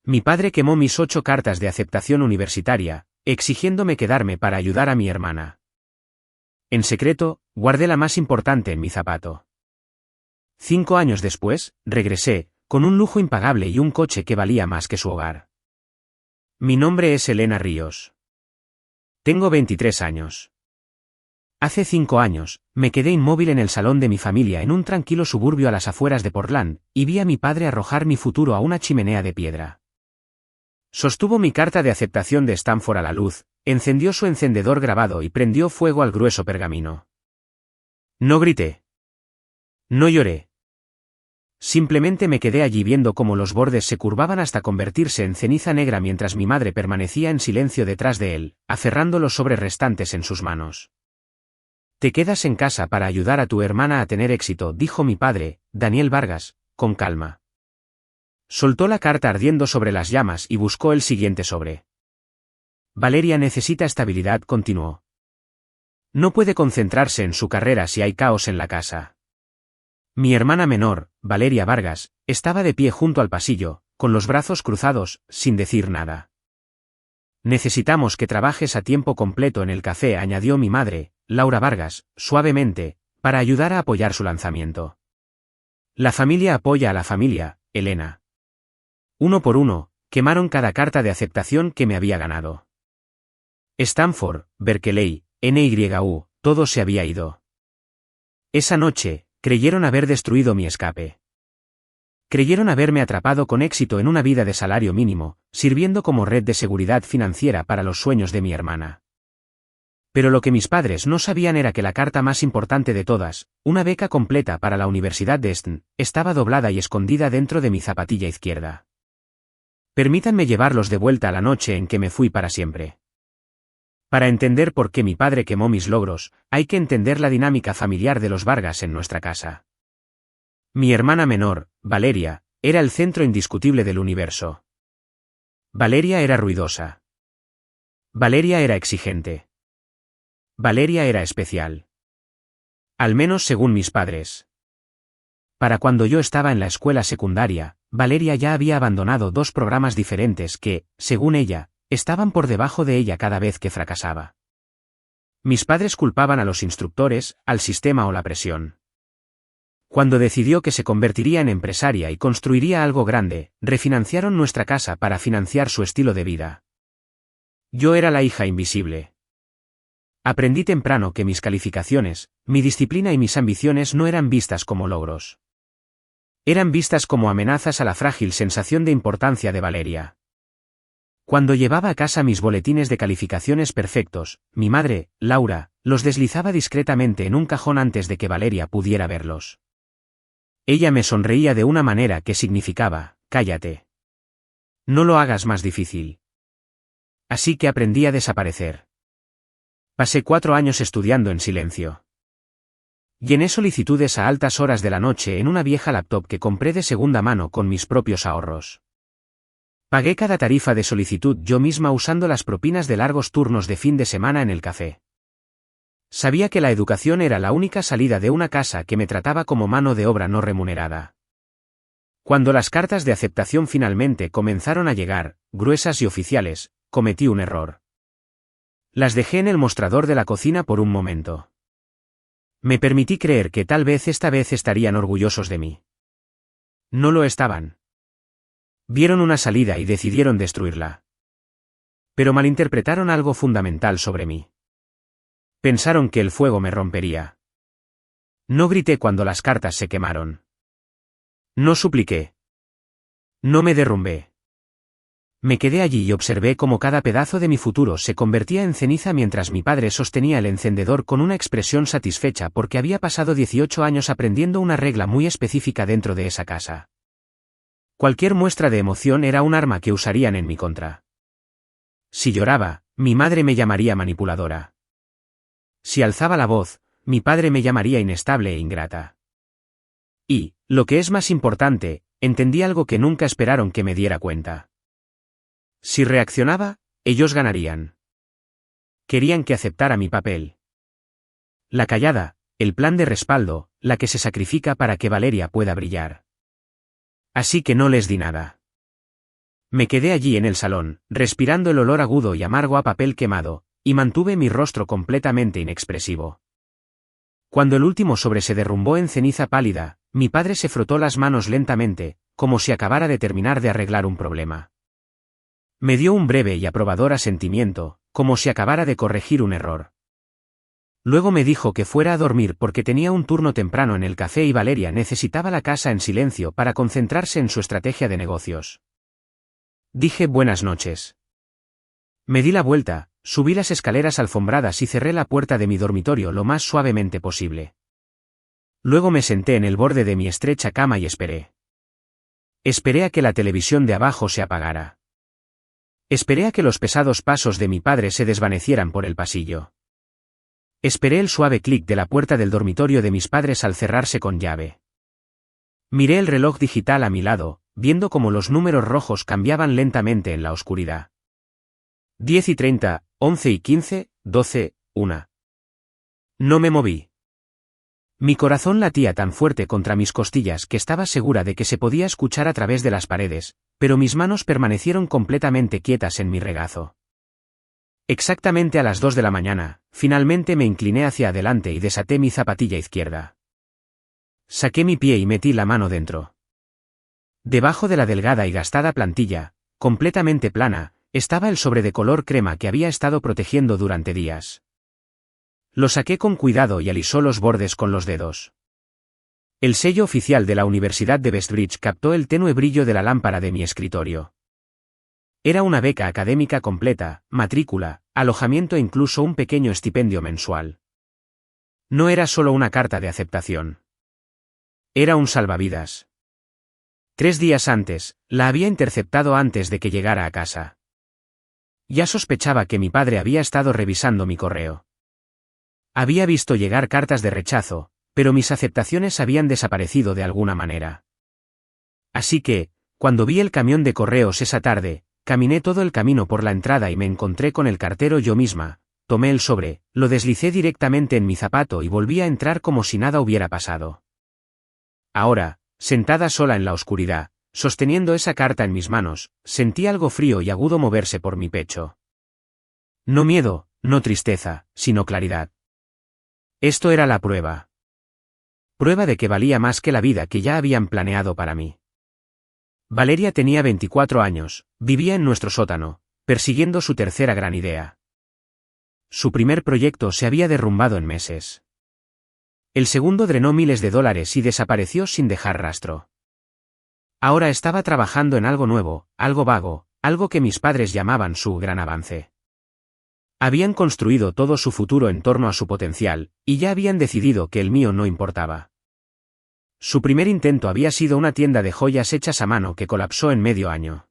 Mi padre quemó mis 8 cartas de aceptación universitaria, exigiéndome quedarme para ayudar a mi hermana. En secreto, guardé la más importante en mi zapato. 5 años después, regresé, con un lujo impagable y un coche que valía más que su hogar. Mi nombre es Elena Ríos. Tengo 23 años. Hace 5 años, me quedé inmóvil en el salón de mi familia en un tranquilo suburbio a las afueras de Portland, y vi a mi padre arrojar mi futuro a una chimenea de piedra. Sostuvo mi carta de aceptación de Stanford a la luz, encendió su encendedor grabado y prendió fuego al grueso pergamino. No grité. No lloré. Simplemente me quedé allí viendo cómo los bordes se curvaban hasta convertirse en ceniza negra mientras mi madre permanecía en silencio detrás de él, aferrando los sobres restantes en sus manos. Te quedas en casa para ayudar a tu hermana a tener éxito, dijo mi padre, Daniel Vargas, con calma. Soltó la carta ardiendo sobre las llamas y buscó el siguiente sobre. Valeria necesita estabilidad, continuó. No puede concentrarse en su carrera si hay caos en la casa. Mi hermana menor, Valeria Vargas, estaba de pie junto al pasillo, con los brazos cruzados, sin decir nada. Necesitamos que trabajes a tiempo completo en el café, añadió mi madre, Laura Vargas, suavemente, para ayudar a apoyar su lanzamiento. La familia apoya a la familia, Elena. Uno por uno, quemaron cada carta de aceptación que me había ganado. Stanford, Berkeley, NYU, todo se había ido. Esa noche, creyeron haber destruido mi escape. Creyeron haberme atrapado con éxito en una vida de salario mínimo, sirviendo como red de seguridad financiera para los sueños de mi hermana. Pero lo que mis padres no sabían era que la carta más importante de todas, una beca completa para la Universidad de Easton, estaba doblada y escondida dentro de mi zapatilla izquierda. Permítanme llevarlos de vuelta a la noche en que me fui para siempre. Para entender por qué mi padre quemó mis logros, hay que entender la dinámica familiar de los Vargas en nuestra casa. Mi hermana menor, Valeria, era el centro indiscutible del universo. Valeria era ruidosa. Valeria era exigente. Valeria era especial. Al menos según mis padres. Para cuando yo estaba en la escuela secundaria, Valeria ya había abandonado 2 programas diferentes que, según ella, estaban por debajo de ella cada vez que fracasaba. Mis padres culpaban a los instructores, al sistema o la presión. Cuando decidió que se convertiría en empresaria y construiría algo grande, refinanciaron nuestra casa para financiar su estilo de vida. Yo era la hija invisible. Aprendí temprano que mis calificaciones, mi disciplina y mis ambiciones no eran vistas como logros. Eran vistas como amenazas a la frágil sensación de importancia de Valeria. Cuando llevaba a casa mis boletines de calificaciones perfectos, mi madre, Laura, los deslizaba discretamente en un cajón antes de que Valeria pudiera verlos. Ella me sonreía de una manera que significaba, cállate. No lo hagas más difícil. Así que aprendí a desaparecer. Pasé 4 años estudiando en silencio. Llené solicitudes a altas horas de la noche en una vieja laptop que compré de segunda mano con mis propios ahorros. Pagué cada tarifa de solicitud yo misma usando las propinas de largos turnos de fin de semana en el café. Sabía que la educación era la única salida de una casa que me trataba como mano de obra no remunerada. Cuando las cartas de aceptación finalmente comenzaron a llegar, gruesas y oficiales, cometí un error. Las dejé en el mostrador de la cocina por un momento. Me permití creer que tal vez esta vez estarían orgullosos de mí. No lo estaban. Vieron una salida y decidieron destruirla. Pero malinterpretaron algo fundamental sobre mí. Pensaron que el fuego me rompería. No grité cuando las cartas se quemaron. No supliqué. No me derrumbé. Me quedé allí y observé cómo cada pedazo de mi futuro se convertía en ceniza mientras mi padre sostenía el encendedor con una expresión satisfecha porque había pasado 18 años aprendiendo una regla muy específica dentro de esa casa. Cualquier muestra de emoción era un arma que usarían en mi contra. Si lloraba, mi madre me llamaría manipuladora. Si alzaba la voz, mi padre me llamaría inestable e ingrata. Y, lo que es más importante, entendí algo que nunca esperaron que me diera cuenta. Si reaccionaba, ellos ganarían. Querían que aceptara mi papel. La callada, el plan de respaldo, la que se sacrifica para que Valeria pueda brillar. Así que no les di nada. Me quedé allí en el salón, respirando el olor agudo y amargo a papel quemado, y mantuve mi rostro completamente inexpresivo. Cuando el último sobre se derrumbó en ceniza pálida, mi padre se frotó las manos lentamente, como si acabara de terminar de arreglar un problema. Me dio un breve y aprobador asentimiento, como si acabara de corregir un error. Luego me dijo que fuera a dormir porque tenía un turno temprano en el café y Valeria necesitaba la casa en silencio para concentrarse en su estrategia de negocios. Dije buenas noches. Me di la vuelta, subí las escaleras alfombradas y cerré la puerta de mi dormitorio lo más suavemente posible. Luego me senté en el borde de mi estrecha cama y esperé. Esperé a que la televisión de abajo se apagara. Esperé a que los pesados pasos de mi padre se desvanecieran por el pasillo. Esperé el suave clic de la puerta del dormitorio de mis padres al cerrarse con llave. Miré el reloj digital a mi lado, viendo cómo los números rojos cambiaban lentamente en la oscuridad. 10:30, 11:15, 12, 1. No me moví. Mi corazón latía tan fuerte contra mis costillas que estaba segura de que se podía escuchar a través de las paredes, pero mis manos permanecieron completamente quietas en mi regazo. Exactamente a las 2 de la mañana, finalmente me incliné hacia adelante y desaté mi zapatilla izquierda. Saqué mi pie y metí la mano dentro. Debajo de la delgada y gastada plantilla, completamente plana, estaba el sobre de color crema que había estado protegiendo durante días. Lo saqué con cuidado y alisó los bordes con los dedos. El sello oficial de la Universidad de Westbridge captó el tenue brillo de la lámpara de mi escritorio. Era una beca académica completa, matrícula, alojamiento e incluso un pequeño estipendio mensual. No era solo una carta de aceptación. Era un salvavidas. 3 días antes, la había interceptado antes de que llegara a casa. Ya sospechaba que mi padre había estado revisando mi correo. Había visto llegar cartas de rechazo, pero mis aceptaciones habían desaparecido de alguna manera. Así que, cuando vi el camión de correos esa tarde, caminé todo el camino por la entrada y me encontré con el cartero yo misma, tomé el sobre, lo deslicé directamente en mi zapato y volví a entrar como si nada hubiera pasado. Ahora, sentada sola en la oscuridad, sosteniendo esa carta en mis manos, sentí algo frío y agudo moverse por mi pecho. No miedo, no tristeza, sino claridad. Esto era la prueba. Prueba de que valía más que la vida que ya habían planeado para mí. Valeria tenía 24 años, vivía en nuestro sótano, persiguiendo su tercera gran idea. Su primer proyecto se había derrumbado en meses. El segundo drenó miles de dólares y desapareció sin dejar rastro. Ahora estaba trabajando en algo nuevo, algo vago, algo que mis padres llamaban su gran avance. Habían construido todo su futuro en torno a su potencial, y ya habían decidido que el mío no importaba. Su primer intento había sido una tienda de joyas hechas a mano que colapsó en medio año.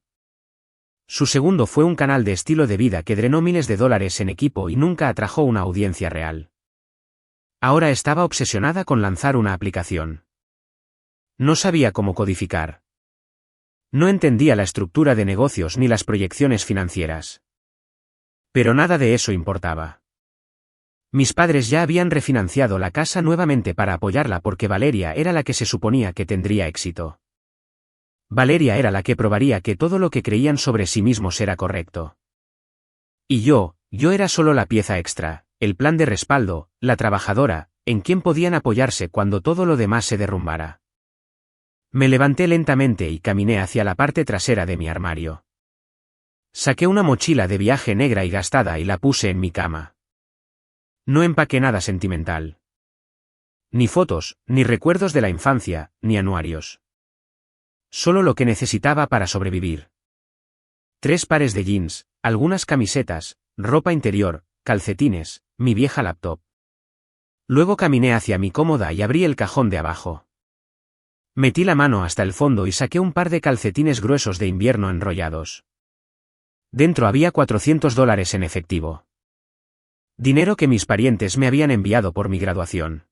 Su segundo fue un canal de estilo de vida que drenó miles de dólares en equipo y nunca atrajo una audiencia real. Ahora estaba obsesionada con lanzar una aplicación. No sabía cómo codificar. No entendía la estructura de negocios ni las proyecciones financieras. Pero nada de eso importaba. Mis padres ya habían refinanciado la casa nuevamente para apoyarla porque Valeria era la que se suponía que tendría éxito. Valeria era la que probaría que todo lo que creían sobre sí mismos era correcto. Y yo era solo la pieza extra, el plan de respaldo, la trabajadora, en quien podían apoyarse cuando todo lo demás se derrumbara. Me levanté lentamente y caminé hacia la parte trasera de mi armario. Saqué una mochila de viaje negra y gastada y la puse en mi cama. No empaqué nada sentimental. Ni fotos, ni recuerdos de la infancia, ni anuarios. Solo lo que necesitaba para sobrevivir. 3 pares de jeans, algunas camisetas, ropa interior, calcetines, mi vieja laptop. Luego caminé hacia mi cómoda y abrí el cajón de abajo. Metí la mano hasta el fondo y saqué un par de calcetines gruesos de invierno enrollados. Dentro había $400 en efectivo. Dinero que mis parientes me habían enviado por mi graduación.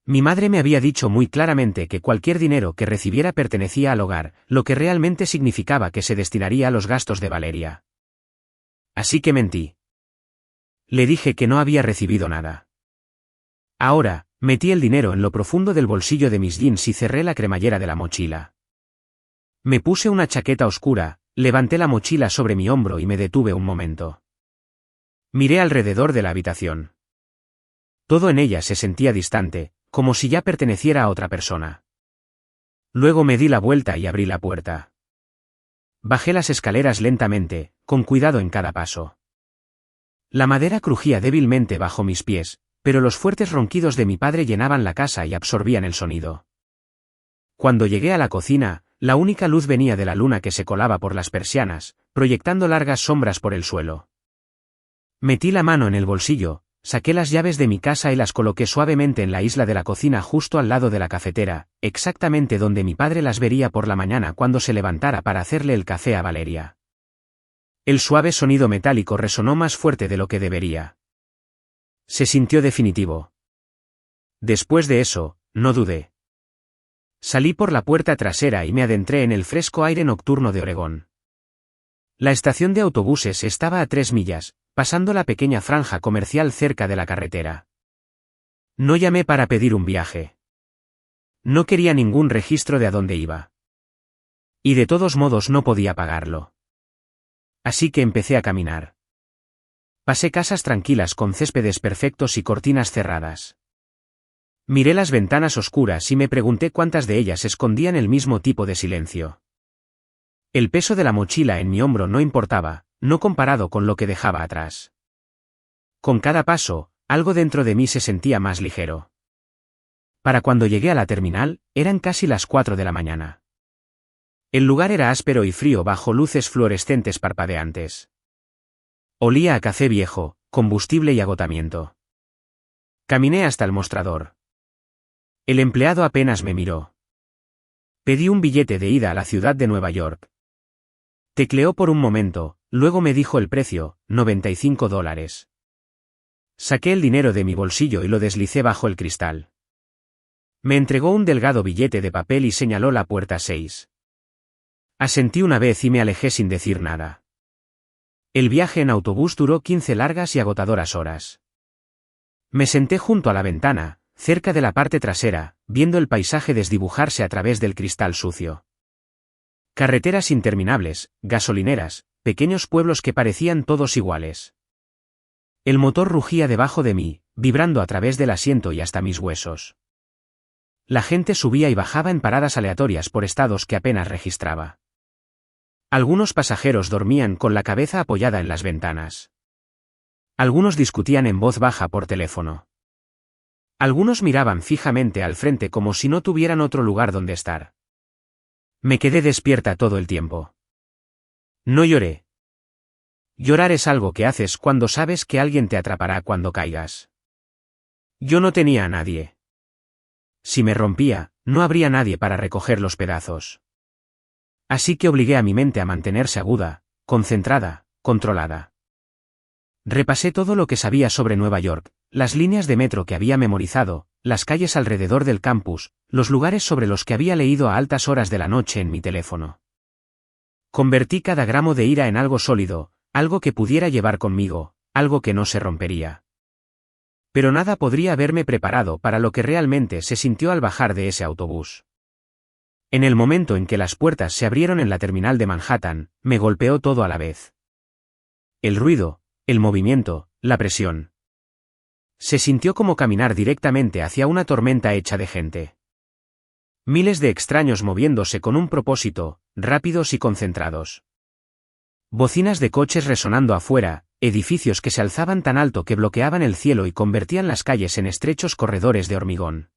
Mi madre me había dicho muy claramente que cualquier dinero que recibiera pertenecía al hogar, lo que realmente significaba que se destinaría a los gastos de Valeria. Así que mentí. Le dije que no había recibido nada. Ahora, metí el dinero en lo profundo del bolsillo de mis jeans y cerré la cremallera de la mochila. Me puse una chaqueta oscura, levanté la mochila sobre mi hombro y me detuve un momento. Miré alrededor de la habitación. Todo en ella se sentía distante, como si ya perteneciera a otra persona. Luego me di la vuelta y abrí la puerta. Bajé las escaleras lentamente, con cuidado en cada paso. La madera crujía débilmente bajo mis pies, pero los fuertes ronquidos de mi padre llenaban la casa y absorbían el sonido. Cuando llegué a la cocina, la única luz venía de la luna que se colaba por las persianas, proyectando largas sombras por el suelo. Metí la mano en el bolsillo, saqué las llaves de mi casa y las coloqué suavemente en la isla de la cocina justo al lado de la cafetera, exactamente donde mi padre las vería por la mañana cuando se levantara para hacerle el café a Valeria. El suave sonido metálico resonó más fuerte de lo que debería. Se sintió definitivo. Después de eso, no dudé. Salí por la puerta trasera y me adentré en el fresco aire nocturno de Oregón. La estación de autobuses estaba a 3 millas, pasando la pequeña franja comercial cerca de la carretera. No llamé para pedir un viaje. No quería ningún registro de a dónde iba. Y de todos modos no podía pagarlo. Así que empecé a caminar. Pasé casas tranquilas con céspedes perfectos y cortinas cerradas. Miré las ventanas oscuras y me pregunté cuántas de ellas escondían el mismo tipo de silencio. El peso de la mochila en mi hombro no importaba, no comparado con lo que dejaba atrás. Con cada paso, algo dentro de mí se sentía más ligero. Para cuando llegué a la terminal, eran casi las 4 de la mañana. El lugar era áspero y frío bajo luces fluorescentes parpadeantes. Olía a café viejo, combustible y agotamiento. Caminé hasta el mostrador. El empleado apenas me miró. Pedí un billete de ida a la ciudad de Nueva York. Tecleó por un momento, luego me dijo el precio, $95. Saqué el dinero de mi bolsillo y lo deslicé bajo el cristal. Me entregó un delgado billete de papel y señaló la puerta 6. Asentí una vez y me alejé sin decir nada. El viaje en autobús duró 15 largas y agotadoras horas. Me senté junto a la ventana, cerca de la parte trasera, viendo el paisaje desdibujarse a través del cristal sucio. Carreteras interminables, gasolineras, pequeños pueblos que parecían todos iguales. El motor rugía debajo de mí, vibrando a través del asiento y hasta mis huesos. La gente subía y bajaba en paradas aleatorias por estados que apenas registraba. Algunos pasajeros dormían con la cabeza apoyada en las ventanas. Algunos discutían en voz baja por teléfono. Algunos miraban fijamente al frente como si no tuvieran otro lugar donde estar. Me quedé despierta todo el tiempo. No lloré. Llorar es algo que haces cuando sabes que alguien te atrapará cuando caigas. Yo no tenía a nadie. Si me rompía, no habría nadie para recoger los pedazos. Así que obligué a mi mente a mantenerse aguda, concentrada, controlada. Repasé todo lo que sabía sobre Nueva York, las líneas de metro que había memorizado, las calles alrededor del campus, los lugares sobre los que había leído a altas horas de la noche en mi teléfono. Convertí cada gramo de ira en algo sólido, algo que pudiera llevar conmigo, algo que no se rompería. Pero nada podría haberme preparado para lo que realmente se sintió al bajar de ese autobús. En el momento en que las puertas se abrieron en la terminal de Manhattan, me golpeó todo a la vez. El ruido, el movimiento, la presión. Se sintió como caminar directamente hacia una tormenta hecha de gente. Miles de extraños moviéndose con un propósito, rápidos y concentrados. Bocinas de coches resonando afuera, edificios que se alzaban tan alto que bloqueaban el cielo y convertían las calles en estrechos corredores de hormigón.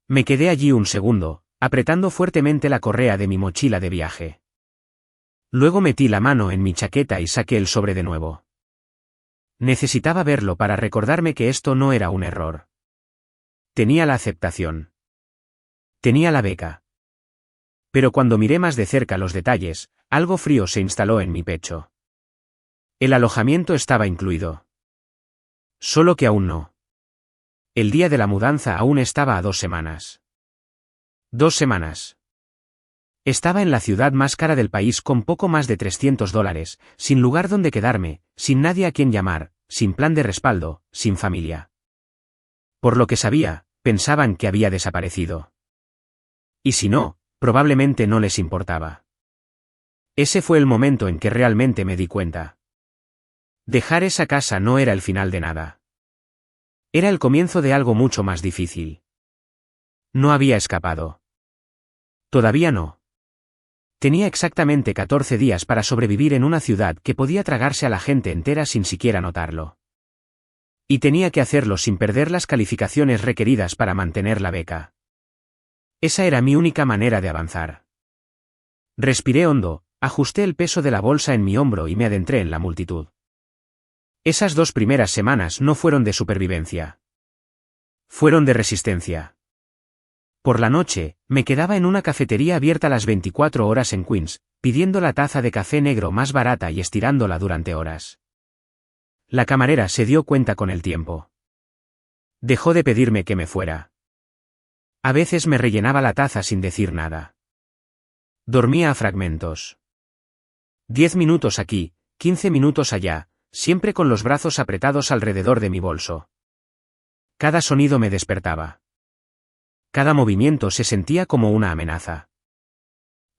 Me quedé allí un segundo, apretando fuertemente la correa de mi mochila de viaje. Luego metí la mano en mi chaqueta y saqué el sobre de nuevo. Necesitaba verlo para recordarme que esto no era un error. Tenía la aceptación. Tenía la beca. Pero cuando miré más de cerca los detalles, algo frío se instaló en mi pecho. El alojamiento estaba incluido. Solo que aún no. El día de la mudanza aún estaba a 2 semanas. 2 semanas. Estaba en la ciudad más cara del país con poco más de $300, sin lugar donde quedarme, sin nadie a quien llamar, sin plan de respaldo, sin familia. Por lo que sabía, pensaban que había desaparecido. Y si no, probablemente no les importaba. Ese fue el momento en que realmente me di cuenta. Dejar esa casa no era el final de nada. Era el comienzo de algo mucho más difícil. No había escapado. Todavía no. Tenía exactamente 14 días para sobrevivir en una ciudad que podía tragarse a la gente entera sin siquiera notarlo. Y tenía que hacerlo sin perder las calificaciones requeridas para mantener la beca. Esa era mi única manera de avanzar. Respiré hondo, ajusté el peso de la bolsa en mi hombro y me adentré en la multitud. Esas 2 primeras semanas no fueron de supervivencia. Fueron de resistencia. Por la noche, me quedaba en una cafetería abierta las 24 horas en Queens, pidiendo la taza de café negro más barata y estirándola durante horas. La camarera se dio cuenta con el tiempo. Dejó de pedirme que me fuera. A veces me rellenaba la taza sin decir nada. Dormía a fragmentos. 10 minutos aquí, 15 minutos allá, siempre con los brazos apretados alrededor de mi bolso. Cada sonido me despertaba. Cada movimiento se sentía como una amenaza.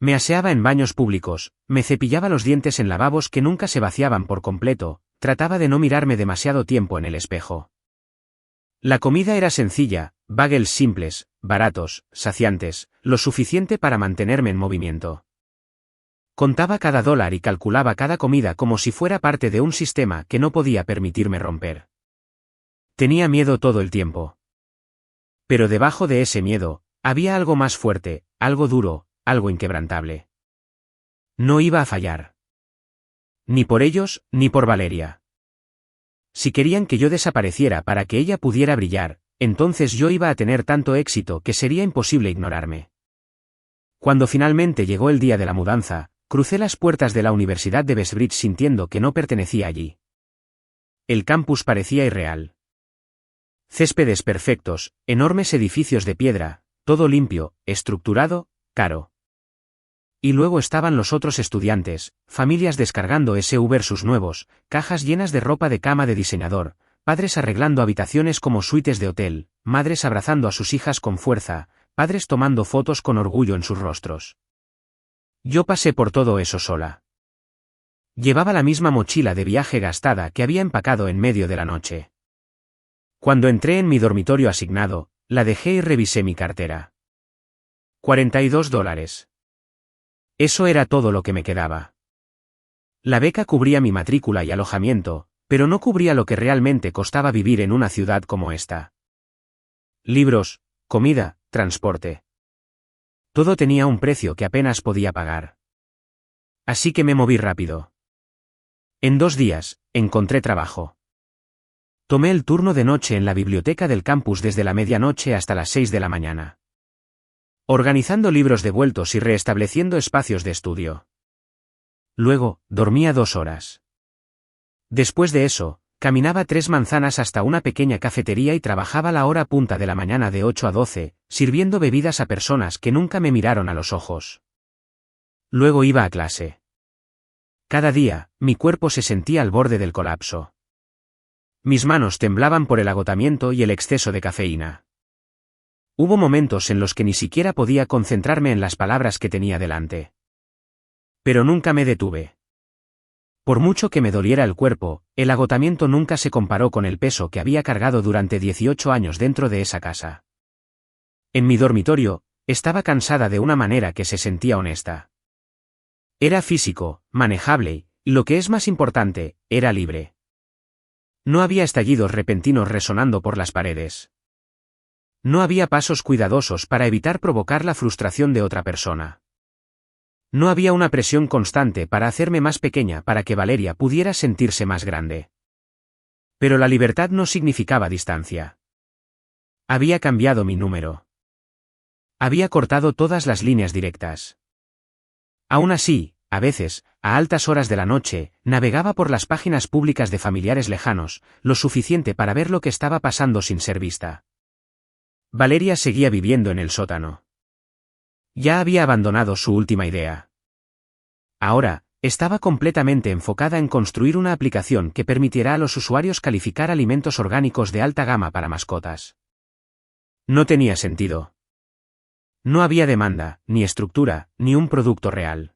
Me aseaba en baños públicos, me cepillaba los dientes en lavabos que nunca se vaciaban por completo, trataba de no mirarme demasiado tiempo en el espejo. La comida era sencilla, bagels simples, baratos, saciantes, lo suficiente para mantenerme en movimiento. Contaba cada dólar y calculaba cada comida como si fuera parte de un sistema que no podía permitirme romper. Tenía miedo todo el tiempo. Pero debajo de ese miedo, había algo más fuerte, algo duro, algo inquebrantable. No iba a fallar. Ni por ellos, ni por Valeria. Si querían que yo desapareciera para que ella pudiera brillar, entonces yo iba a tener tanto éxito que sería imposible ignorarme. Cuando finalmente llegó el día de la mudanza, crucé las puertas de la Universidad de Westbridge sintiendo que no pertenecía allí. El campus parecía irreal. Céspedes perfectos, enormes edificios de piedra, todo limpio, estructurado, caro. Y luego estaban los otros estudiantes, familias descargando SVs nuevos, cajas llenas de ropa de cama de diseñador, padres arreglando habitaciones como suites de hotel, madres abrazando a sus hijas con fuerza, padres tomando fotos con orgullo en sus rostros. Yo pasé por todo eso sola. Llevaba la misma mochila de viaje gastada que había empacado en medio de la noche. Cuando entré en mi dormitorio asignado, la dejé y revisé mi cartera. $42. Eso era todo lo que me quedaba. La beca cubría mi matrícula y alojamiento, pero no cubría lo que realmente costaba vivir en una ciudad como esta. Libros, comida, transporte. Todo tenía un precio que apenas podía pagar. Así que me moví rápido. En 2 días, encontré trabajo. Tomé el turno de noche en la biblioteca del campus desde la medianoche hasta las 6 de la mañana. Organizando libros devueltos y reestableciendo espacios de estudio. Luego, dormía 2 horas. Después de eso, caminaba 3 manzanas hasta una pequeña cafetería y trabajaba la hora punta de la mañana de 8 a 12, sirviendo bebidas a personas que nunca me miraron a los ojos. Luego iba a clase. Cada día, mi cuerpo se sentía al borde del colapso. Mis manos temblaban por el agotamiento y el exceso de cafeína. Hubo momentos en los que ni siquiera podía concentrarme en las palabras que tenía delante. Pero nunca me detuve. Por mucho que me doliera el cuerpo, el agotamiento nunca se comparó con el peso que había cargado durante 18 años dentro de esa casa. En mi dormitorio, estaba cansada de una manera que se sentía honesta. Era físico, manejable, y lo que es más importante, era libre. No había estallidos repentinos resonando por las paredes. No había pasos cuidadosos para evitar provocar la frustración de otra persona. No había una presión constante para hacerme más pequeña para que Valeria pudiera sentirse más grande. Pero la libertad no significaba distancia. Había cambiado mi número. Había cortado todas las líneas directas. Aún así, a veces, a altas horas de la noche, navegaba por las páginas públicas de familiares lejanos, lo suficiente para ver lo que estaba pasando sin ser vista. Valeria seguía viviendo en el sótano. Ya había abandonado su última idea. Ahora, estaba completamente enfocada en construir una aplicación que permitiera a los usuarios calificar alimentos orgánicos de alta gama para mascotas. No tenía sentido. No había demanda, ni estructura, ni un producto real.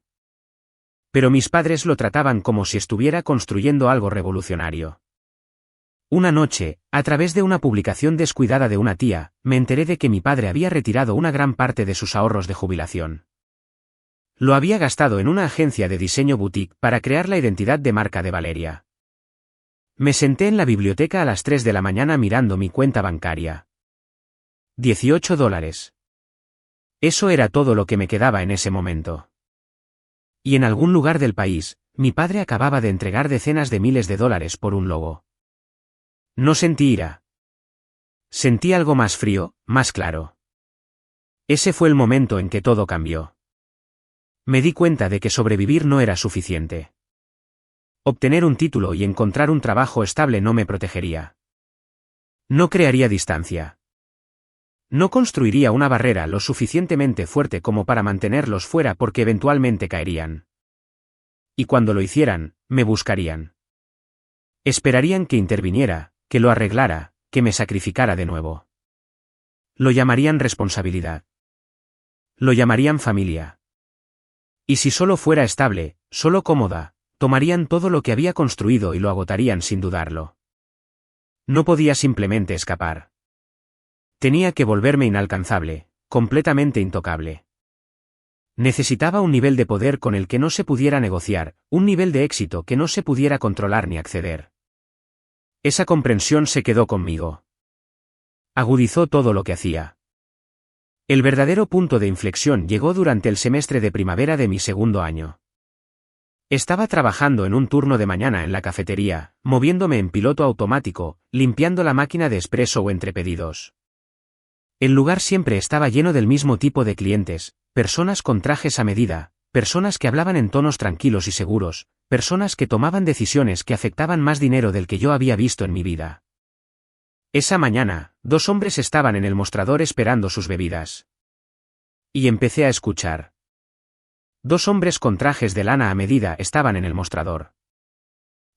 Pero mis padres lo trataban como si estuviera construyendo algo revolucionario. Una noche, a través de una publicación descuidada de una tía, me enteré de que mi padre había retirado una gran parte de sus ahorros de jubilación. Lo había gastado en una agencia de diseño boutique para crear la identidad de marca de Valeria. Me senté en la biblioteca a las 3 de la mañana mirando mi cuenta bancaria. $18. Eso era todo lo que me quedaba en ese momento. Y en algún lugar del país, mi padre acababa de entregar decenas de miles de dólares por un logo. No sentí ira. Sentí algo más frío, más claro. Ese fue el momento en que todo cambió. Me di cuenta de que sobrevivir no era suficiente. Obtener un título y encontrar un trabajo estable no me protegería. No crearía distancia. No construiría una barrera lo suficientemente fuerte como para mantenerlos fuera porque eventualmente caerían. Y cuando lo hicieran, me buscarían. Esperarían que interviniera, que lo arreglara, que me sacrificara de nuevo. Lo llamarían responsabilidad. Lo llamarían familia. Y si solo fuera estable, solo cómoda, tomarían todo lo que había construido y lo agotarían sin dudarlo. No podía simplemente escapar. Tenía que volverme inalcanzable, completamente intocable. Necesitaba un nivel de poder con el que no se pudiera negociar, un nivel de éxito que no se pudiera controlar ni acceder. Esa comprensión se quedó conmigo. Agudizó todo lo que hacía. El verdadero punto de inflexión llegó durante el semestre de primavera de mi segundo año. Estaba trabajando en un turno de mañana en la cafetería, moviéndome en piloto automático, limpiando la máquina de espresso o entre pedidos. El lugar siempre estaba lleno del mismo tipo de clientes, personas con trajes a medida, personas que hablaban en tonos tranquilos y seguros, personas que tomaban decisiones que afectaban más dinero del que yo había visto en mi vida. Esa mañana, 2 hombres estaban en el mostrador esperando sus bebidas. Y empecé a escuchar. 2 hombres con trajes de lana a medida estaban en el mostrador.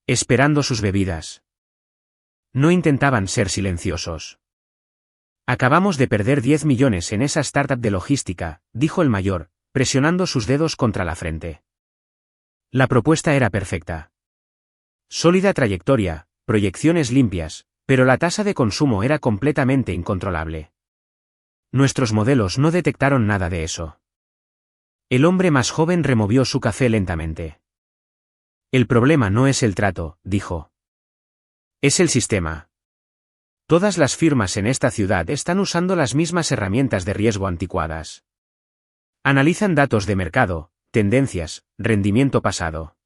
Esperando sus bebidas. No intentaban ser silenciosos. Acabamos de perder 10 millones en esa startup de logística, dijo el mayor, presionando sus dedos contra la frente. La propuesta era perfecta. Sólida trayectoria, proyecciones limpias, pero la tasa de consumo era completamente incontrolable. Nuestros modelos no detectaron nada de eso. El hombre más joven removió su café lentamente. El problema no es el trato, dijo. Es el sistema. Todas las firmas en esta ciudad están usando las mismas herramientas de riesgo anticuadas. Analizan datos de mercado, tendencias, rendimiento pasado.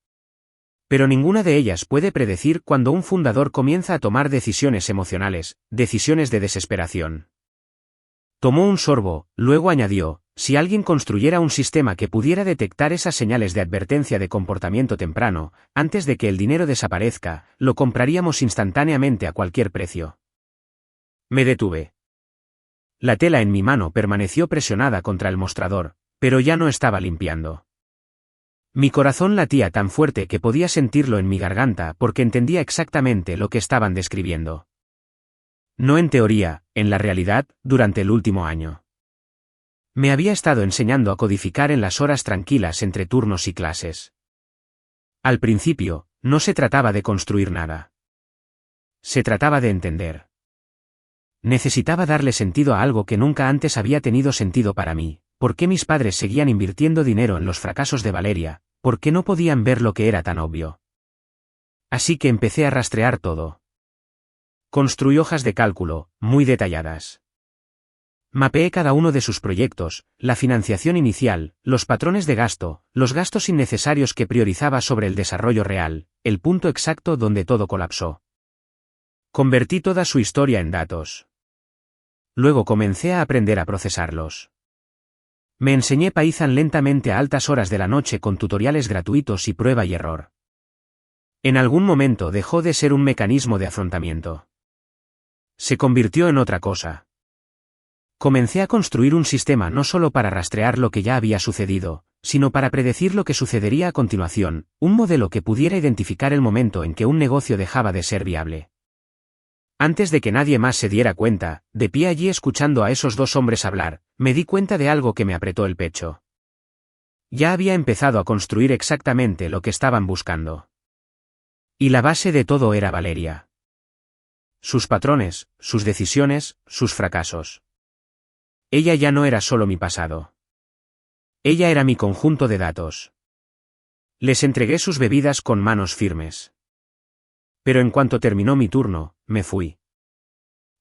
Pero ninguna de ellas puede predecir cuando un fundador comienza a tomar decisiones emocionales, decisiones de desesperación. Tomó un sorbo, luego añadió, si alguien construyera un sistema que pudiera detectar esas señales de advertencia de comportamiento temprano, antes de que el dinero desaparezca, lo compraríamos instantáneamente a cualquier precio. Me detuve. La tela en mi mano permaneció presionada contra el mostrador, pero ya no estaba limpiando. Mi corazón latía tan fuerte que podía sentirlo en mi garganta porque entendía exactamente lo que estaban describiendo. No en teoría, en la realidad, durante el último año. Me había estado enseñando a codificar en las horas tranquilas entre turnos y clases. Al principio, no se trataba de construir nada. Se trataba de entender. Necesitaba darle sentido a algo que nunca antes había tenido sentido para mí. ¿Por qué mis padres seguían invirtiendo dinero en los fracasos de Valeria? ¿Por qué no podían ver lo que era tan obvio? Así que empecé a rastrear todo. Construí hojas de cálculo, muy detalladas. Mapeé cada uno de sus proyectos, la financiación inicial, los patrones de gasto, los gastos innecesarios que priorizaba sobre el desarrollo real, el punto exacto donde todo colapsó. Convertí toda su historia en datos. Luego comencé a aprender a procesarlos. Me enseñé Python lentamente a altas horas de la noche con tutoriales gratuitos y prueba y error. En algún momento dejó de ser un mecanismo de afrontamiento. Se convirtió en otra cosa. Comencé a construir un sistema no solo para rastrear lo que ya había sucedido, sino para predecir lo que sucedería a continuación, un modelo que pudiera identificar el momento en que un negocio dejaba de ser viable. Antes de que nadie más se diera cuenta, de pie allí escuchando a esos 2 hombres hablar, me di cuenta de algo que me apretó el pecho. ya había empezado a construir exactamente lo que estaban buscando. Y la base de todo era Valeria. Sus patrones, sus decisiones, sus fracasos. Ella ya no era solo mi pasado. Ella era mi conjunto de datos. Les entregué sus bebidas con manos firmes. Pero en cuanto terminó mi turno, me fui.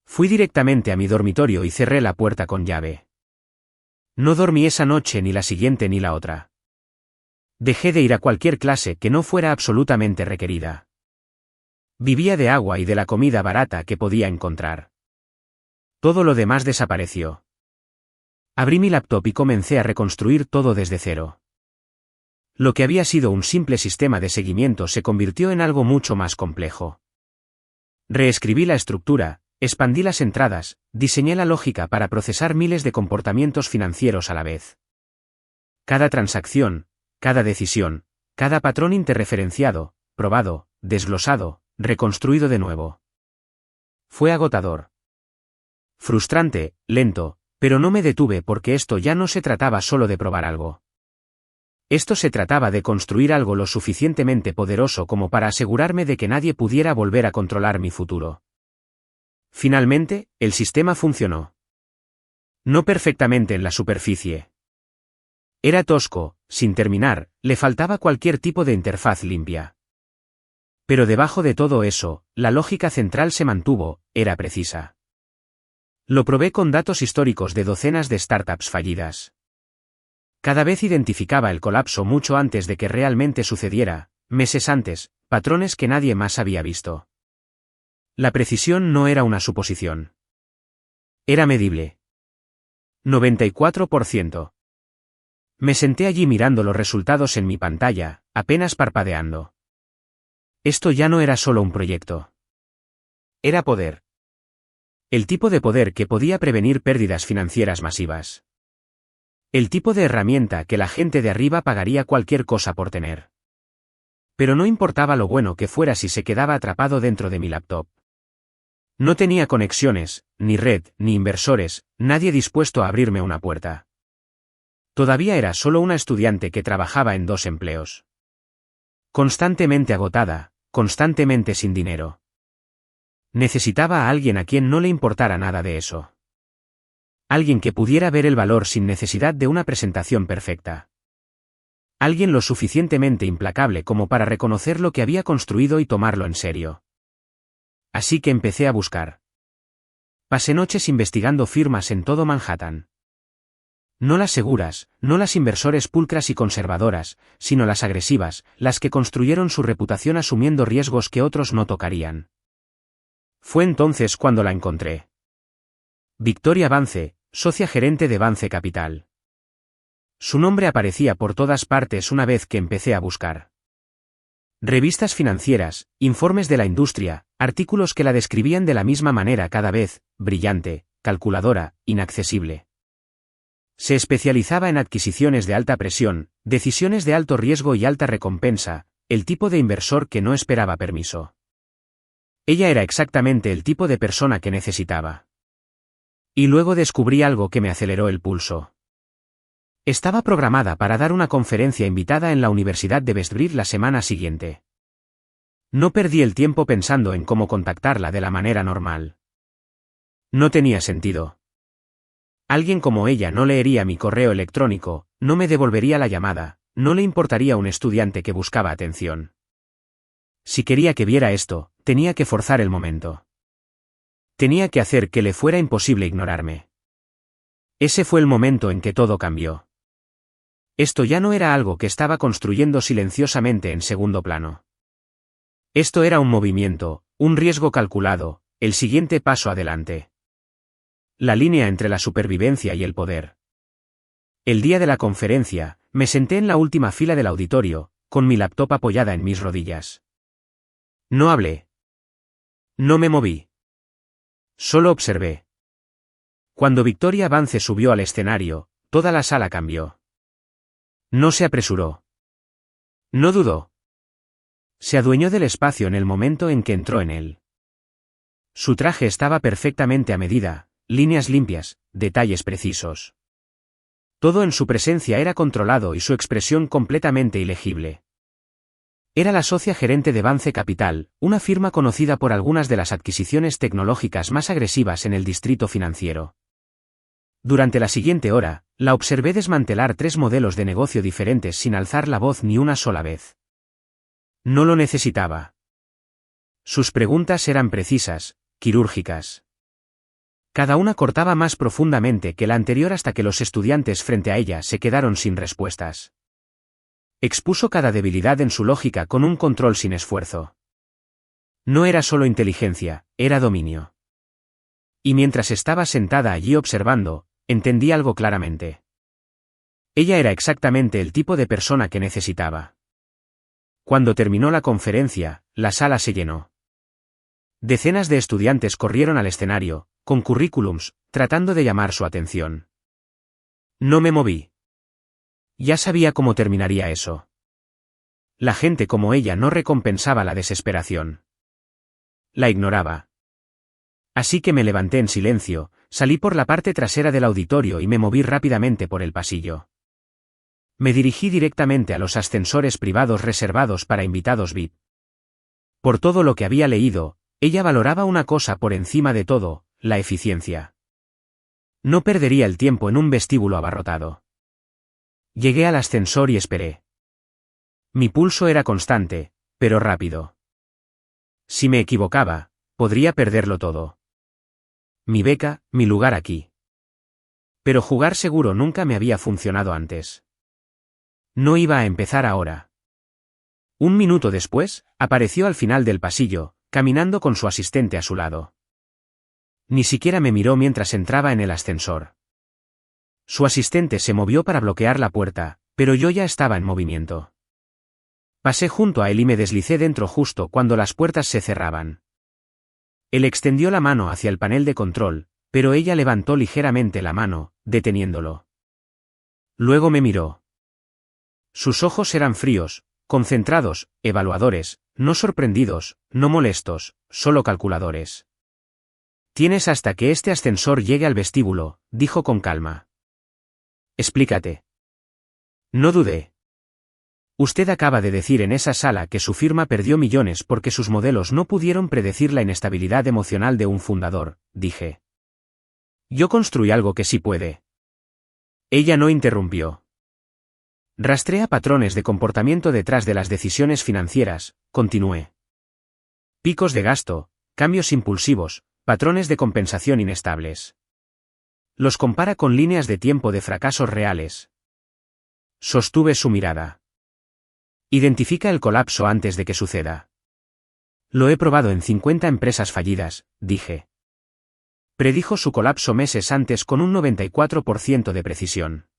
Fui directamente a mi dormitorio y cerré la puerta con llave. No dormí esa noche ni la siguiente ni la otra. Dejé de ir a cualquier clase que no fuera absolutamente requerida. Vivía de agua y de la comida barata que podía encontrar. Todo lo demás desapareció. Abrí mi laptop y comencé a reconstruir todo desde cero. Lo que había sido un simple sistema de seguimiento se convirtió en algo mucho más complejo. Reescribí la estructura, expandí las entradas, diseñé la lógica para procesar miles de comportamientos financieros a la vez. Cada transacción, cada decisión, cada patrón interreferenciado, probado, desglosado, reconstruido de nuevo. Fue agotador. Frustrante, lento, pero no me detuve porque esto ya no se trataba solo de probar algo. Esto se trataba de construir algo lo suficientemente poderoso como para asegurarme de que nadie pudiera volver a controlar mi futuro. Finalmente, el sistema funcionó. No perfectamente en la superficie. Era tosco, sin terminar, le faltaba cualquier tipo de interfaz limpia. Pero debajo de todo eso, la lógica central se mantuvo, era precisa. Lo probé con datos históricos de docenas de startups fallidas. Cada vez identificaba el colapso mucho antes de que realmente sucediera, meses antes, patrones que nadie más había visto. La precisión no era una suposición. Era medible. 94%. Me senté allí mirando los resultados en mi pantalla, apenas parpadeando. Esto ya no era solo un proyecto. Era poder. El tipo de poder que podía prevenir pérdidas financieras masivas. El tipo de herramienta que la gente de arriba pagaría cualquier cosa por tener. Pero no importaba lo bueno que fuera si se quedaba atrapado dentro de mi laptop. No tenía conexiones, ni red, ni inversores, nadie dispuesto a abrirme una puerta. Todavía era solo una estudiante que trabajaba en 2 empleos. Constantemente agotada, constantemente sin dinero. Necesitaba a alguien a quien no le importara nada de eso. Alguien que pudiera ver el valor sin necesidad de una presentación perfecta. Alguien lo suficientemente implacable como para reconocer lo que había construido y tomarlo en serio. Así que empecé a buscar. Pasé noches investigando firmas en todo Manhattan. No las seguras, no las inversores pulcras y conservadoras, sino las agresivas, las que construyeron su reputación asumiendo riesgos que otros no tocarían. Fue entonces cuando la encontré. Victoria Vance, socia gerente de Vance Capital. Su nombre aparecía por todas partes una vez que empecé a buscar. Revistas financieras, informes de la industria, artículos que la describían de la misma manera cada vez, brillante, calculadora, inaccesible. Se especializaba en adquisiciones de alta presión, decisiones de alto riesgo y alta recompensa, el tipo de inversor que no esperaba permiso. Ella era exactamente el tipo de persona que necesitaba. Y luego descubrí algo que me aceleró el pulso. Estaba programada para dar una conferencia invitada en la Universidad de Westbury la semana siguiente. No perdí el tiempo pensando en cómo contactarla de la manera normal. No tenía sentido. Alguien como ella no leería mi correo electrónico, no me devolvería la llamada, no le importaría un estudiante que buscaba atención. Si quería que viera esto, tenía que forzar el momento. Tenía que hacer que le fuera imposible ignorarme. Ese fue el momento en que todo cambió. Esto ya no era algo que estaba construyendo silenciosamente en segundo plano. Esto era un movimiento, un riesgo calculado, el siguiente paso adelante. La línea entre la supervivencia y el poder. El día de la conferencia, me senté en la última fila del auditorio, con mi laptop apoyada en mis rodillas. No hablé. No me moví. Solo observé. Cuando Victoria Vance subió al escenario, toda la sala cambió. No se apresuró. No dudó. Se adueñó del espacio en el momento en que entró en él. Su traje estaba perfectamente a medida, líneas limpias, detalles precisos. Todo en su presencia era controlado y su expresión completamente ilegible. Era la socia gerente de Vance Capital, una firma conocida por algunas de las adquisiciones tecnológicas más agresivas en el distrito financiero. Durante la siguiente hora, la observé desmantelar 3 modelos de negocio diferentes sin alzar la voz ni una sola vez. No lo necesitaba. Sus preguntas eran precisas, quirúrgicas. Cada una cortaba más profundamente que la anterior hasta que los estudiantes frente a ella se quedaron sin respuestas. Expuso cada debilidad en su lógica con un control sin esfuerzo. No era solo inteligencia, era dominio. Y mientras estaba sentada allí observando, entendí algo claramente. Ella era exactamente el tipo de persona que necesitaba. Cuando terminó la conferencia, la sala se llenó. Decenas de estudiantes corrieron al escenario, con currículums, tratando de llamar su atención. No me moví. Ya sabía cómo terminaría eso. La gente como ella no recompensaba la desesperación. La ignoraba. Así que me levanté en silencio, salí por la parte trasera del auditorio y me moví rápidamente por el pasillo. Me dirigí directamente a los ascensores privados reservados para invitados VIP. Por todo lo que había leído, ella valoraba una cosa por encima de todo, la eficiencia. No perdería el tiempo en un vestíbulo abarrotado. Llegué al ascensor y esperé. Mi pulso era constante, pero rápido. Si me equivocaba, podría perderlo todo. Mi beca, mi lugar aquí. Pero jugar seguro nunca me había funcionado antes. No iba a empezar ahora. Un minuto después, apareció al final del pasillo, caminando con su asistente a su lado. Ni siquiera me miró mientras entraba en el ascensor. Su asistente se movió para bloquear la puerta, pero yo ya estaba en movimiento. Pasé junto a él y me deslicé dentro justo cuando las puertas se cerraban. Él extendió la mano hacia el panel de control, pero ella levantó ligeramente la mano, deteniéndolo. Luego me miró. Sus ojos eran fríos, concentrados, evaluadores, no sorprendidos, no molestos, solo calculadores. Tienes hasta que este ascensor llegue al vestíbulo, dijo con calma. Explícate. No dudé. Usted acaba de decir en esa sala que su firma perdió millones porque sus modelos no pudieron predecir la inestabilidad emocional de un fundador, dije. Yo construí algo que sí puede. Ella no interrumpió. Rastrea patrones de comportamiento detrás de las decisiones financieras, continué. Picos de gasto, cambios impulsivos, patrones de compensación inestables. Los compara con líneas de tiempo de fracasos reales. Sostuve su mirada. Identifica el colapso antes de que suceda. Lo he probado en 50 empresas fallidas, dije. Predijo su colapso meses antes con un 94% de precisión.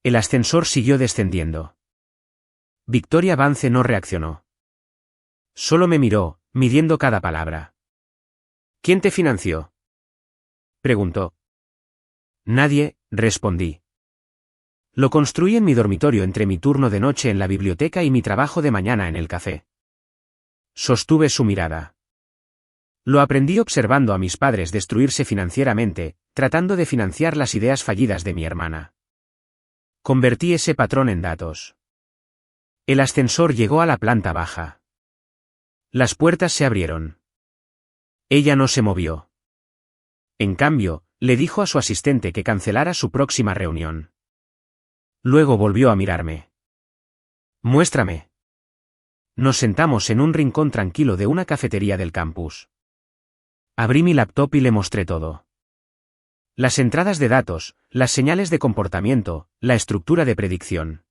El ascensor siguió descendiendo. Victoria Vance no reaccionó. Solo me miró, midiendo cada palabra. ¿Quién te financió? Preguntó. Nadie, respondí. Lo construí en mi dormitorio entre mi turno de noche en la biblioteca y mi trabajo de mañana en el café. Sostuve su mirada. Lo aprendí observando a mis padres destruirse financieramente, tratando de financiar las ideas fallidas de mi hermana. Convertí ese patrón en datos. El ascensor llegó a la planta baja. Las puertas se abrieron. Ella no se movió. En cambio, le dijo a su asistente que cancelara su próxima reunión. Luego volvió a mirarme. Muéstrame. Nos sentamos en un rincón tranquilo de una cafetería del campus. Abrí mi laptop y le mostré todo. Las entradas de datos, las señales de comportamiento, la estructura de predicción.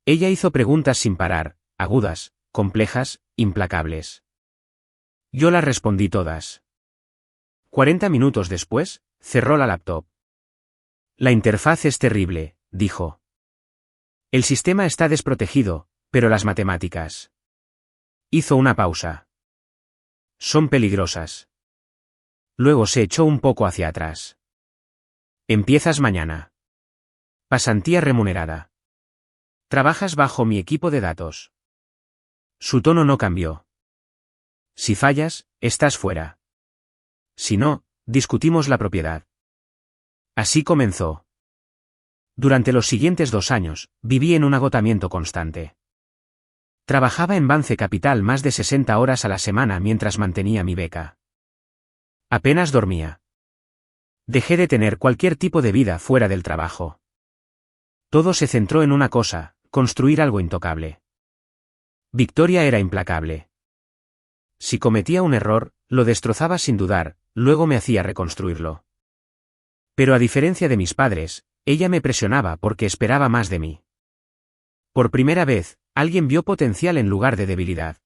Ella hizo preguntas sin parar, agudas, complejas, implacables. Yo las respondí todas. 40 minutos después, cerró la laptop. La interfaz es terrible, dijo. El sistema está desprotegido, pero las matemáticas. Hizo una pausa. Son peligrosas. Luego se echó un poco hacia atrás. Empiezas mañana. Pasantía remunerada. Trabajas bajo mi equipo de datos. Su tono no cambió. Si fallas, estás fuera. Si no, discutimos la propiedad. Así comenzó. Durante los siguientes 2 años, viví en un agotamiento constante. Trabajaba en Vance Capital más de 60 horas a la semana mientras mantenía mi beca. Apenas dormía. Dejé de tener cualquier tipo de vida fuera del trabajo. Todo se centró en una cosa, construir algo intocable. Victoria era implacable. Si cometía un error, lo destrozaba sin dudar, luego me hacía reconstruirlo. Pero a diferencia de mis padres, ella me presionaba porque esperaba más de mí. Por primera vez, alguien vio potencial en lugar de debilidad.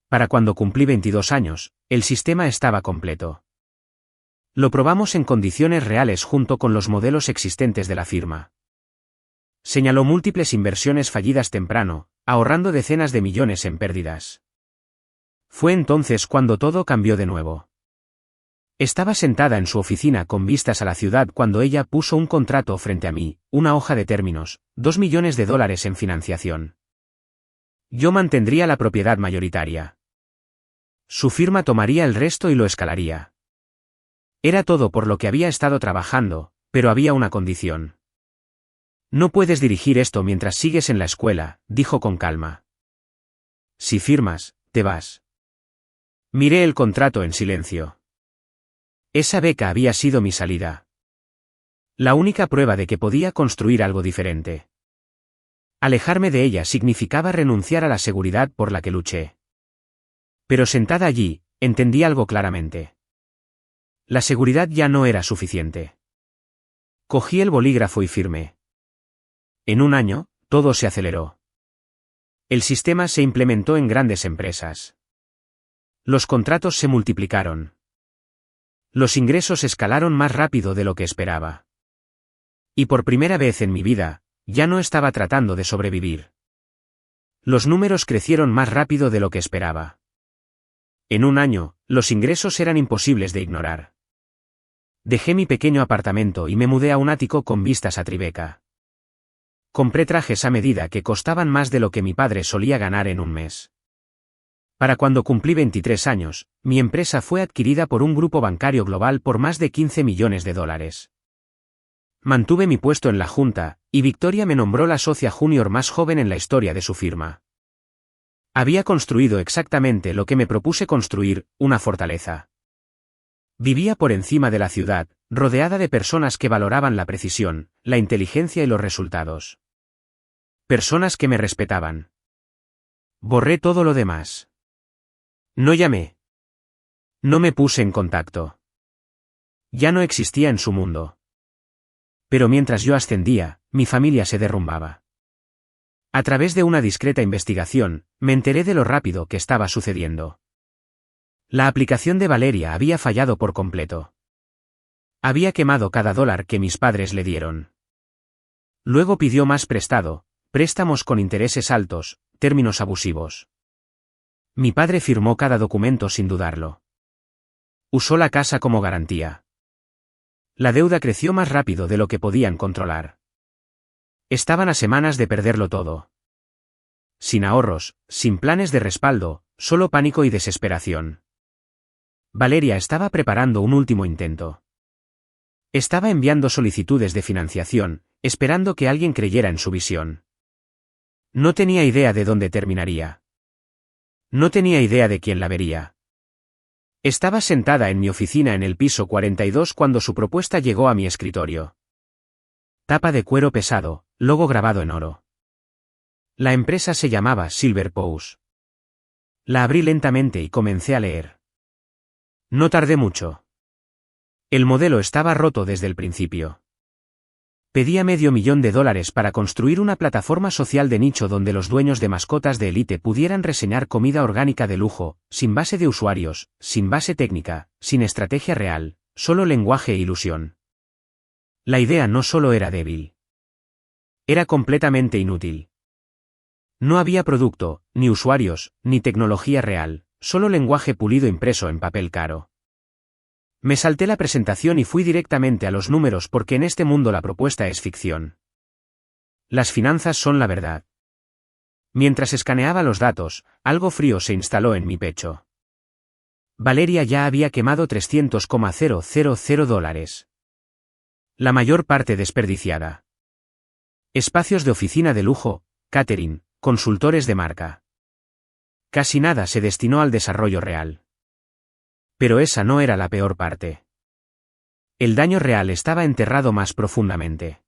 Para cuando cumplí 22 años, el sistema estaba completo. Lo probamos en condiciones reales junto con los modelos existentes de la firma. Señaló múltiples inversiones fallidas temprano, ahorrando decenas de millones en pérdidas. Fue entonces cuando todo cambió de nuevo. Estaba sentada en su oficina con vistas a la ciudad cuando ella puso un contrato frente a mí, una hoja de términos, $2 millones en financiación. Yo mantendría la propiedad mayoritaria. Su firma tomaría el resto y lo escalaría. Era todo por lo que había estado trabajando, pero había una condición. No puedes dirigir esto mientras sigues en la escuela, dijo con calma. Si firmas, te vas. Miré el contrato en silencio. Esa beca había sido mi salida. La única prueba de que podía construir algo diferente. Alejarme de ella significaba renunciar a la seguridad por la que luché. Pero sentada allí, entendí algo claramente. La seguridad ya no era suficiente. Cogí el bolígrafo y firmé. En un año, todo se aceleró. El sistema se implementó en grandes empresas. Los contratos se multiplicaron. Los ingresos escalaron más rápido de lo que esperaba. Y por primera vez en mi vida, ya no estaba tratando de sobrevivir. Los números crecieron más rápido de lo que esperaba. En un año, los ingresos eran imposibles de ignorar. Dejé mi pequeño apartamento y me mudé a un ático con vistas a Tribeca. Compré trajes a medida que costaban más de lo que mi padre solía ganar en un mes. Para cuando cumplí 23 años, mi empresa fue adquirida por un grupo bancario global por más de $15 millones. Mantuve mi puesto en la junta, y Victoria me nombró la socia junior más joven en la historia de su firma. Había construido exactamente lo que me propuse construir, una fortaleza. Vivía por encima de la ciudad, rodeada de personas que valoraban la precisión, la inteligencia y los resultados. Personas que me respetaban. Borré todo lo demás. No llamé. No me puse en contacto. Ya no existía en su mundo. Pero mientras yo ascendía, mi familia se derrumbaba. A través de una discreta investigación, me enteré de lo rápido que estaba sucediendo. La aplicación de Valeria había fallado por completo. Había quemado cada dólar que mis padres le dieron. Luego pidió más prestado, préstamos con intereses altos, términos abusivos. Mi padre firmó cada documento sin dudarlo. Usó la casa como garantía. La deuda creció más rápido de lo que podían controlar. Estaban a semanas de perderlo todo. Sin ahorros, sin planes de respaldo, solo pánico y desesperación. Valeria estaba preparando un último intento. Estaba enviando solicitudes de financiación, esperando que alguien creyera en su visión. No tenía idea de dónde terminaría. No tenía idea de quién la vería. Estaba sentada en mi oficina en el piso 42 cuando su propuesta llegó a mi escritorio. Tapa de cuero pesado, logo grabado en oro. La empresa se llamaba Silver Pose. La abrí lentamente y comencé a leer. No tardé mucho. El modelo estaba roto desde el principio. Pedía $500,000 para construir una plataforma social de nicho donde los dueños de mascotas de élite pudieran reseñar comida orgánica de lujo, sin base de usuarios, sin base técnica, sin estrategia real, solo lenguaje e ilusión. La idea no solo era débil. Era completamente inútil. No había producto, ni usuarios, ni tecnología real, solo lenguaje pulido impreso en papel caro. Me salté la presentación y fui directamente a los números porque en este mundo la propuesta es ficción. Las finanzas son la verdad. Mientras escaneaba los datos, algo frío se instaló en mi pecho. Valeria ya había quemado $300,000. La mayor parte desperdiciada. Espacios de oficina de lujo, catering, consultores de marca. Casi nada se destinó al desarrollo real. Pero esa no era la peor parte. El daño real estaba enterrado más profundamente.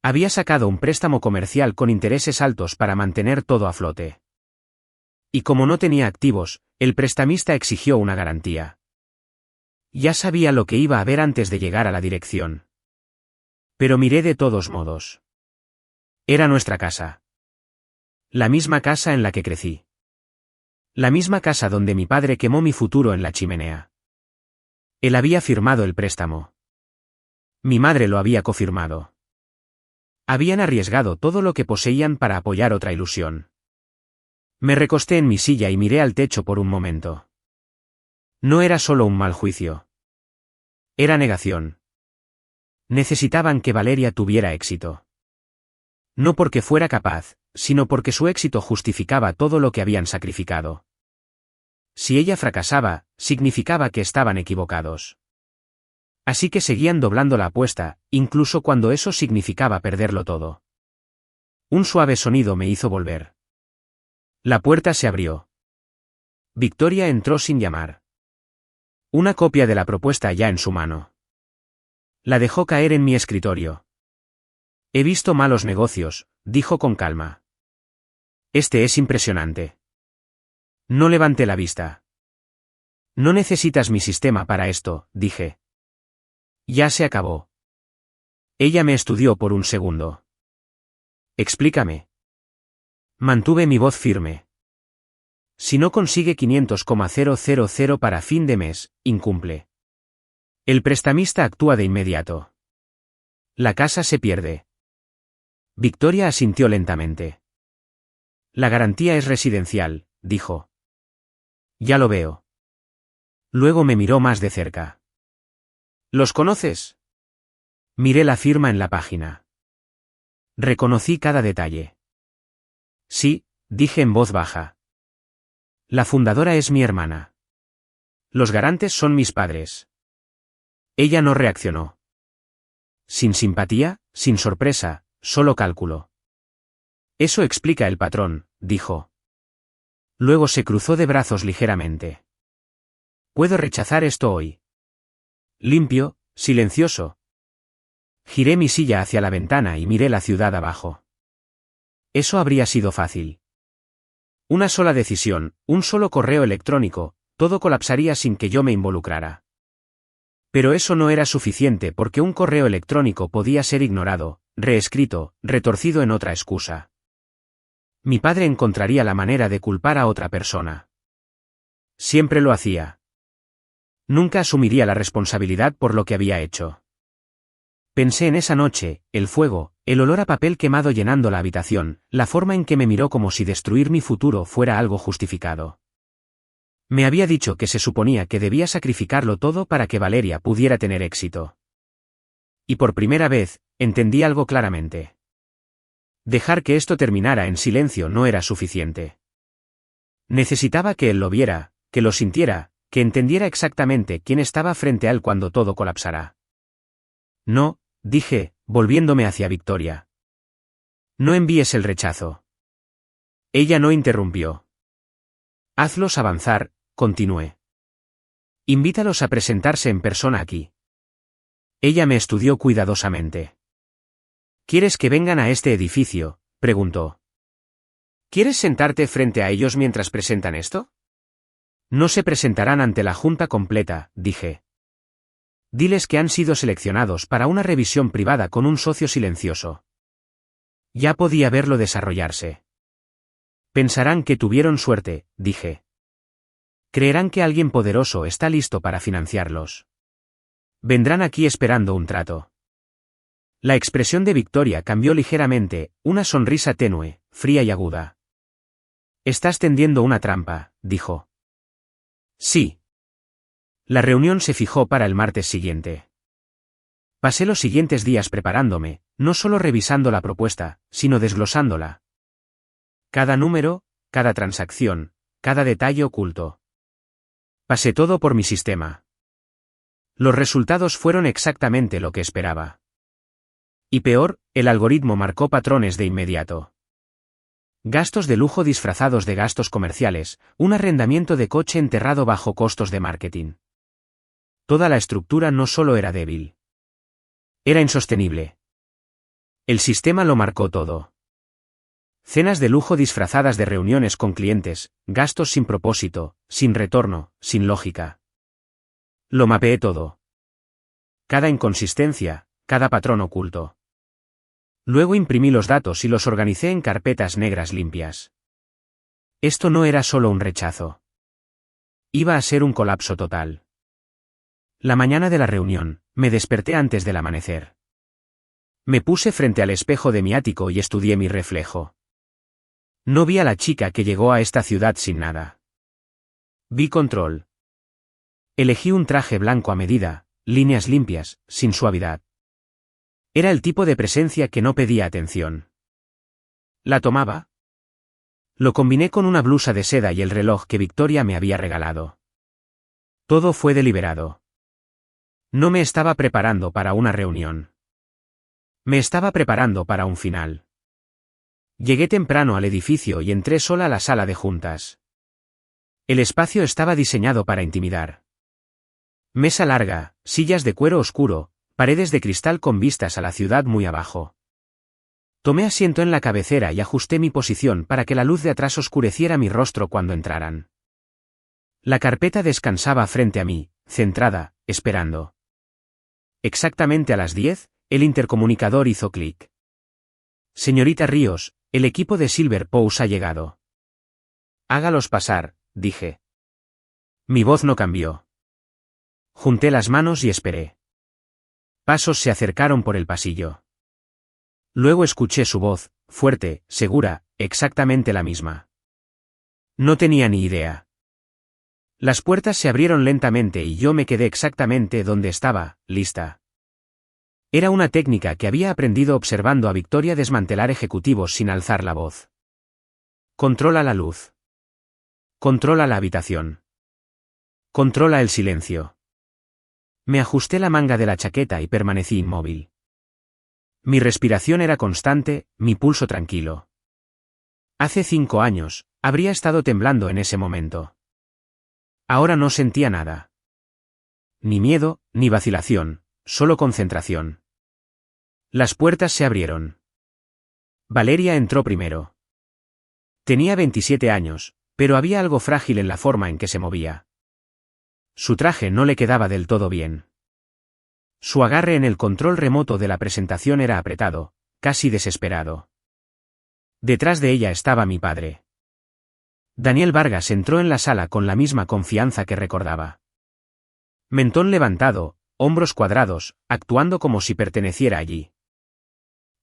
Había sacado un préstamo comercial con intereses altos para mantener todo a flote. Y como no tenía activos, el prestamista exigió una garantía. Ya sabía lo que iba a ver antes de llegar a la dirección. Pero miré de todos modos. Era nuestra casa. La misma casa en la que crecí. La misma casa donde mi padre quemó mi futuro en la chimenea. Él había firmado el préstamo. Mi madre lo había cofirmado. Habían arriesgado todo lo que poseían para apoyar otra ilusión. Me recosté en mi silla y miré al techo por un momento. No era solo un mal juicio. Era negación. Necesitaban que Valeria tuviera éxito. No porque fuera capaz, sino porque su éxito justificaba todo lo que habían sacrificado. Si ella fracasaba, significaba que estaban equivocados. Así que seguían doblando la apuesta, incluso cuando eso significaba perderlo todo. Un suave sonido me hizo volver. La puerta se abrió. Victoria entró sin llamar. Una copia de la propuesta ya en su mano. La dejó caer en mi escritorio. He visto malos negocios, dijo con calma. Este es impresionante. No levanté la vista. No necesitas mi sistema para esto, dije. Ya se acabó. Ella me estudió por un segundo. Explícame. Mantuve mi voz firme. Si no consigue 500,000 para fin de mes, incumple. El prestamista actúa de inmediato. La casa se pierde. Victoria asintió lentamente. La garantía es residencial, dijo. Ya lo veo. Luego me miró más de cerca. ¿Los conoces? Miré la firma en la página. Reconocí cada detalle. Sí, dije en voz baja. La fundadora es mi hermana. Los garantes son mis padres. Ella no reaccionó. Sin simpatía, sin sorpresa, solo cálculo. Eso explica el patrón, dijo. Luego se cruzó de brazos ligeramente. Puedo rechazar esto hoy. Limpio, silencioso. Giré mi silla hacia la ventana y miré la ciudad abajo. Eso habría sido fácil. Una sola decisión, un solo correo electrónico, todo colapsaría sin que yo me involucrara. Pero eso no era suficiente porque un correo electrónico podía ser ignorado, reescrito, retorcido en otra excusa. Mi padre encontraría la manera de culpar a otra persona. Siempre lo hacía. Nunca asumiría la responsabilidad por lo que había hecho. Pensé en esa noche, el fuego, el olor a papel quemado llenando la habitación, la forma en que me miró como si destruir mi futuro fuera algo justificado. Me había dicho que se suponía que debía sacrificarlo todo para que Valeria pudiera tener éxito. Y por primera vez, entendí algo claramente. Dejar que esto terminara en silencio no era suficiente. Necesitaba que él lo viera, que lo sintiera, que entendiera exactamente quién estaba frente a él cuando todo colapsara. No, dije, volviéndome hacia Victoria. No envíes el rechazo. Ella no interrumpió. Hazlos avanzar, continué. Invítalos a presentarse en persona aquí. Ella me estudió cuidadosamente. ¿Quieres que vengan a este edificio?, preguntó. ¿Quieres sentarte frente a ellos mientras presentan esto? No se presentarán ante la junta completa, dije. Diles que han sido seleccionados para una revisión privada con un socio silencioso. Ya podía verlo desarrollarse. Pensarán que tuvieron suerte, dije. Creerán que alguien poderoso está listo para financiarlos. Vendrán aquí esperando un trato. La expresión de Victoria cambió ligeramente, una sonrisa tenue, fría y aguda. Estás tendiendo una trampa, dijo. Sí. La reunión se fijó para el martes siguiente. Pasé los siguientes días preparándome, no solo revisando la propuesta, sino desglosándola. Cada número, cada transacción, cada detalle oculto. Pasé todo por mi sistema. Los resultados fueron exactamente lo que esperaba. Y peor, el algoritmo marcó patrones de inmediato. Gastos de lujo disfrazados de gastos comerciales, un arrendamiento de coche enterrado bajo costos de marketing. Toda la estructura no solo era débil. Era insostenible. El sistema lo marcó todo. Cenas de lujo disfrazadas de reuniones con clientes, gastos sin propósito, sin retorno, sin lógica. Lo mapeé todo. Cada inconsistencia, cada patrón oculto. Luego imprimí los datos y los organicé en carpetas negras limpias. Esto no era solo un rechazo. Iba a ser un colapso total. La mañana de la reunión, me desperté antes del amanecer. Me puse frente al espejo de mi ático y estudié mi reflejo. No vi a la chica que llegó a esta ciudad sin nada. Vi control. Elegí un traje blanco a medida, líneas limpias, sin suavidad. Era el tipo de presencia que no pedía atención. ¿La tomaba? Lo combiné con una blusa de seda y el reloj que Victoria me había regalado. Todo fue deliberado. No me estaba preparando para una reunión. Me estaba preparando para un final. Llegué temprano al edificio y entré sola a la sala de juntas. El espacio estaba diseñado para intimidar. Mesa larga, sillas de cuero oscuro, paredes de cristal con vistas a la ciudad muy abajo. Tomé asiento en la cabecera y ajusté mi posición para que la luz de atrás oscureciera mi rostro cuando entraran. La carpeta descansaba frente a mí, centrada, esperando. Exactamente a las 10, el intercomunicador hizo clic. Señorita Ríos, el equipo de Silver Pose ha llegado. Hágalos pasar, dije. Mi voz no cambió. Junté las manos y esperé. Pasos se acercaron por el pasillo. Luego escuché su voz, fuerte, segura, exactamente la misma. No tenía ni idea. Las puertas se abrieron lentamente y yo me quedé exactamente donde estaba, lista. Era una técnica que había aprendido observando a Victoria desmantelar ejecutivos sin alzar la voz. Controla la luz. Controla la habitación. Controla el silencio. Me ajusté la manga de la chaqueta y permanecí inmóvil. Mi respiración era constante, mi pulso tranquilo. Hace 5 años, habría estado temblando en ese momento. Ahora no sentía nada. Ni miedo, ni vacilación, solo concentración. Las puertas se abrieron. Valeria entró primero. Tenía 27 años, pero había algo frágil en la forma en que se movía. Su traje no le quedaba del todo bien. Su agarre en el control remoto de la presentación era apretado, casi desesperado. Detrás de ella estaba mi padre. Daniel Vargas entró en la sala con la misma confianza que recordaba. Mentón levantado, hombros cuadrados, actuando como si perteneciera allí.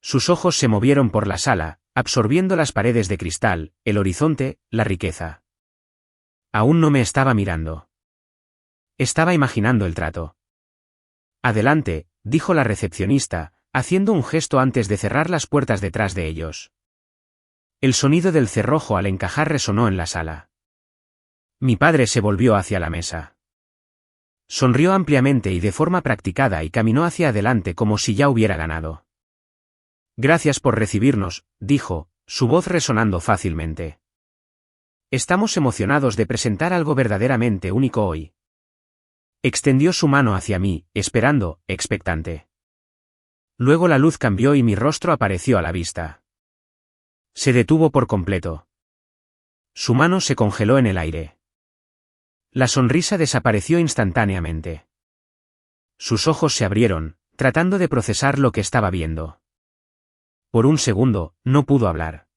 Sus ojos se movieron por la sala, absorbiendo las paredes de cristal, el horizonte, la riqueza. Aún no me estaba mirando. Estaba imaginando el trato. Adelante, dijo la recepcionista, haciendo un gesto antes de cerrar las puertas detrás de ellos. El sonido del cerrojo al encajar resonó en la sala. Mi padre se volvió hacia la mesa. Sonrió ampliamente y de forma practicada y caminó hacia adelante como si ya hubiera ganado. Gracias por recibirnos, dijo, su voz resonando fácilmente. Estamos emocionados de presentar algo verdaderamente único hoy. Extendió su mano hacia mí, esperando, expectante. Luego la luz cambió y mi rostro apareció a la vista. Se detuvo por completo. Su mano se congeló en el aire. La sonrisa desapareció instantáneamente. Sus ojos se abrieron, tratando de procesar lo que estaba viendo. Por un segundo, no pudo hablar.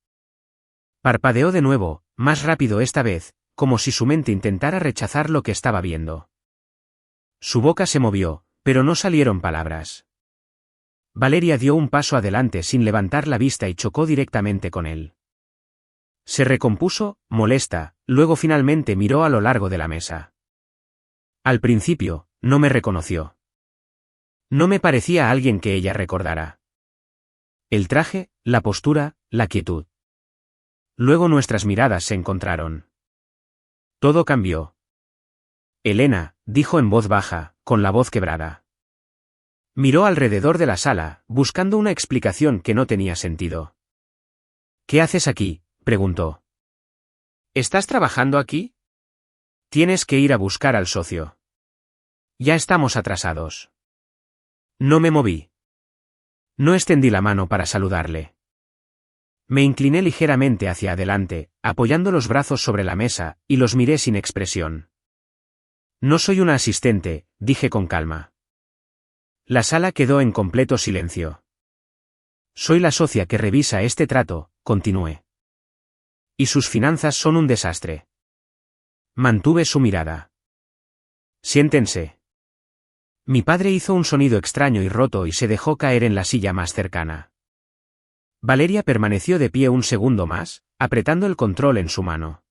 Parpadeó de nuevo, más rápido esta vez, como si su mente intentara rechazar lo que estaba viendo. Su boca se movió, pero no salieron palabras. Valeria dio un paso adelante sin levantar la vista y chocó directamente con él. Se recompuso, molesta, luego finalmente miró a lo largo de la mesa. Al principio, no me reconoció. No me parecía alguien que ella recordara. El traje, la postura, la quietud. Luego nuestras miradas se encontraron. Todo cambió. Elena, dijo en voz baja, con la voz quebrada. Miró alrededor de la sala, buscando una explicación que no tenía sentido. ¿Qué haces aquí?, preguntó. ¿Estás trabajando aquí? Tienes que ir a buscar al socio. Ya estamos atrasados. No me moví. No extendí la mano para saludarle. Me incliné ligeramente hacia adelante, apoyando los brazos sobre la mesa, y los miré sin expresión. No soy una asistente, dije con calma. La sala quedó en completo silencio. Soy la socia que revisa este trato, continué. Y sus finanzas son un desastre. Mantuve su mirada. Siéntense. Mi padre hizo un sonido extraño y roto y se dejó caer en la silla más cercana. Valeria permaneció de pie un segundo más, apretando el control en su mano.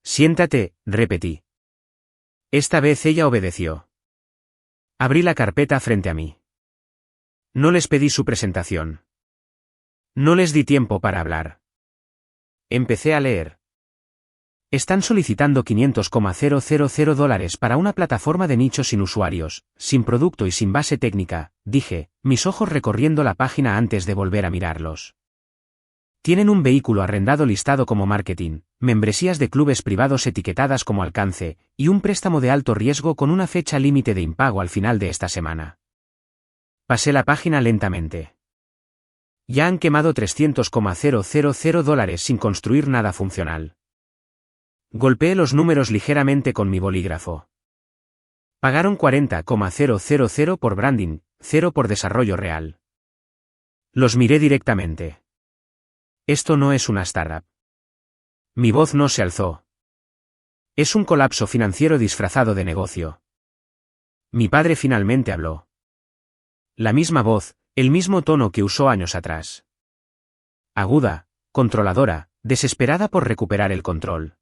Siéntate, repetí. Esta vez ella obedeció. Abrí la carpeta frente a mí. No les pedí su presentación. No les di tiempo para hablar. Empecé a leer. Están solicitando $500,000 para una plataforma de nicho sin usuarios, sin producto y sin base técnica, dije, mis ojos recorriendo la página antes de volver a mirarlos. Tienen un vehículo arrendado listado como marketing, membresías de clubes privados etiquetadas como alcance, y un préstamo de alto riesgo con una fecha límite de impago al final de esta semana. Pasé la página lentamente. Ya han quemado $300,000 sin construir nada funcional. Golpeé los números ligeramente con mi bolígrafo. Pagaron $40,000 por branding, 0 por desarrollo real. Los miré directamente. Esto no es una startup. Mi voz no se alzó. Es un colapso financiero disfrazado de negocio. Mi padre finalmente habló. La misma voz, el mismo tono que usó años atrás. Aguda, controladora, desesperada por recuperar el control.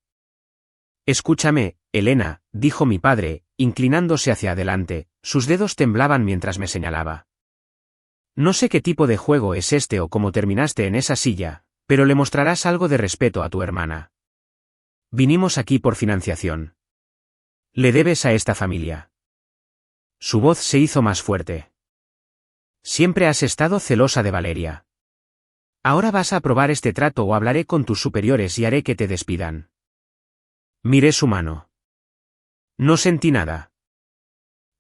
Escúchame, Elena, dijo mi padre, inclinándose hacia adelante, sus dedos temblaban mientras me señalaba. No sé qué tipo de juego es este o cómo terminaste en esa silla, pero le mostrarás algo de respeto a tu hermana. Vinimos aquí por financiación. Le debes a esta familia. Su voz se hizo más fuerte. Siempre has estado celosa de Valeria. Ahora vas a aprobar este trato o hablaré con tus superiores y haré que te despidan. Miré su mano. No sentí nada.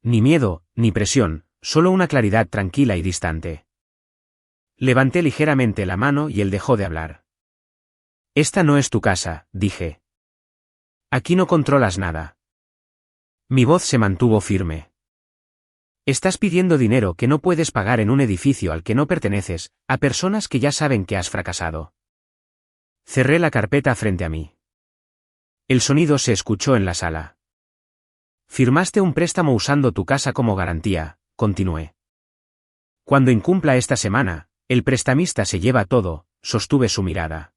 Ni miedo, ni presión, solo una claridad tranquila y distante. Levanté ligeramente la mano y él dejó de hablar. Esta no es tu casa, dije. Aquí no controlas nada. Mi voz se mantuvo firme. Estás pidiendo dinero que no puedes pagar en un edificio al que no perteneces, a personas que ya saben que has fracasado. Cerré la carpeta frente a mí. El sonido se escuchó en la sala. Firmaste un préstamo usando tu casa como garantía, continué. Cuando incumpla esta semana, el prestamista se lleva todo, sostuve su mirada.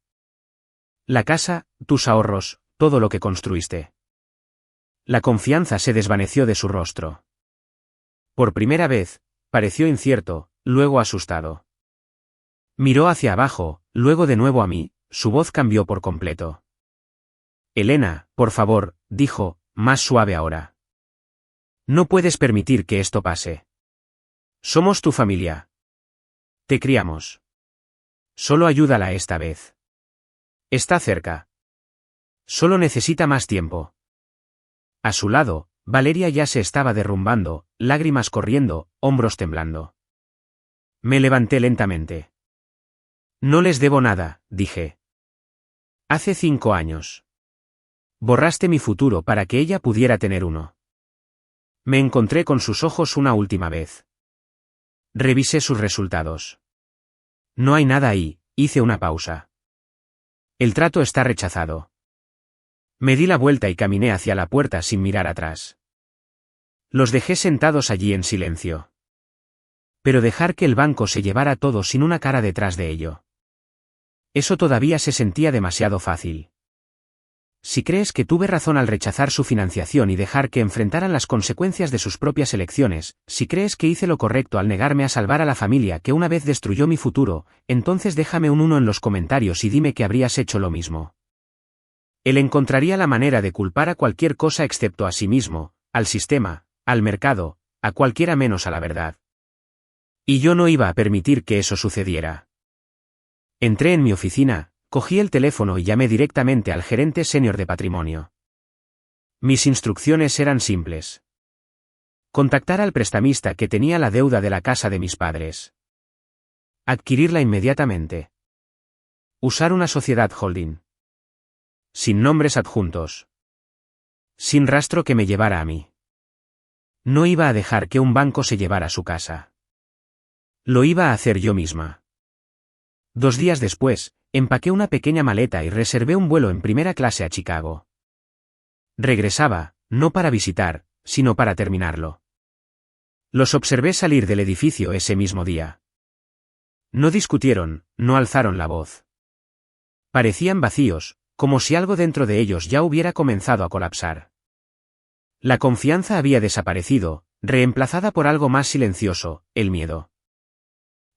La casa, tus ahorros, todo lo que construiste. La confianza se desvaneció de su rostro. Por primera vez, pareció incierto, luego asustado. Miró hacia abajo, luego de nuevo a mí, su voz cambió por completo. Elena, por favor, dijo, más suave ahora. No puedes permitir que esto pase. Somos tu familia. Te criamos. Solo ayúdala esta vez. Está cerca. Solo necesita más tiempo. A su lado, Valeria ya se estaba derrumbando, lágrimas corriendo, hombros temblando. Me levanté lentamente. No les debo nada, dije. Hace 5 años. Borraste mi futuro para que ella pudiera tener uno. Me encontré con sus ojos una última vez. Revisé sus resultados. No hay nada ahí, hice una pausa. El trato está rechazado. Me di la vuelta y caminé hacia la puerta sin mirar atrás. Los dejé sentados allí en silencio. Pero dejar que el banco se llevara todo sin una cara detrás de ello. Eso todavía se sentía demasiado fácil. Si crees que tuve razón al rechazar su financiación y dejar que enfrentaran las consecuencias de sus propias elecciones, si crees que hice lo correcto al negarme a salvar a la familia que una vez destruyó mi futuro, entonces déjame un 1 en los comentarios y dime que habrías hecho lo mismo. Él encontraría la manera de culpar a cualquier cosa excepto a sí mismo, al sistema, al mercado, a cualquiera menos a la verdad. Y yo no iba a permitir que eso sucediera. Entré en mi oficina, cogí el teléfono y llamé directamente al gerente senior de patrimonio. Mis instrucciones eran simples. Contactar al prestamista que tenía la deuda de la casa de mis padres. Adquirirla inmediatamente. Usar una sociedad holding. Sin nombres adjuntos. Sin rastro que me llevara a mí. No iba a dejar que un banco se llevara su casa. Lo iba a hacer yo misma. 2 días después, empaqué una pequeña maleta y reservé un vuelo en primera clase a Chicago. Regresaba, no para visitar, sino para terminarlo. Los observé salir del edificio ese mismo día. No discutieron, no alzaron la voz. Parecían vacíos, como si algo dentro de ellos ya hubiera comenzado a colapsar. La confianza había desaparecido, reemplazada por algo más silencioso, el miedo.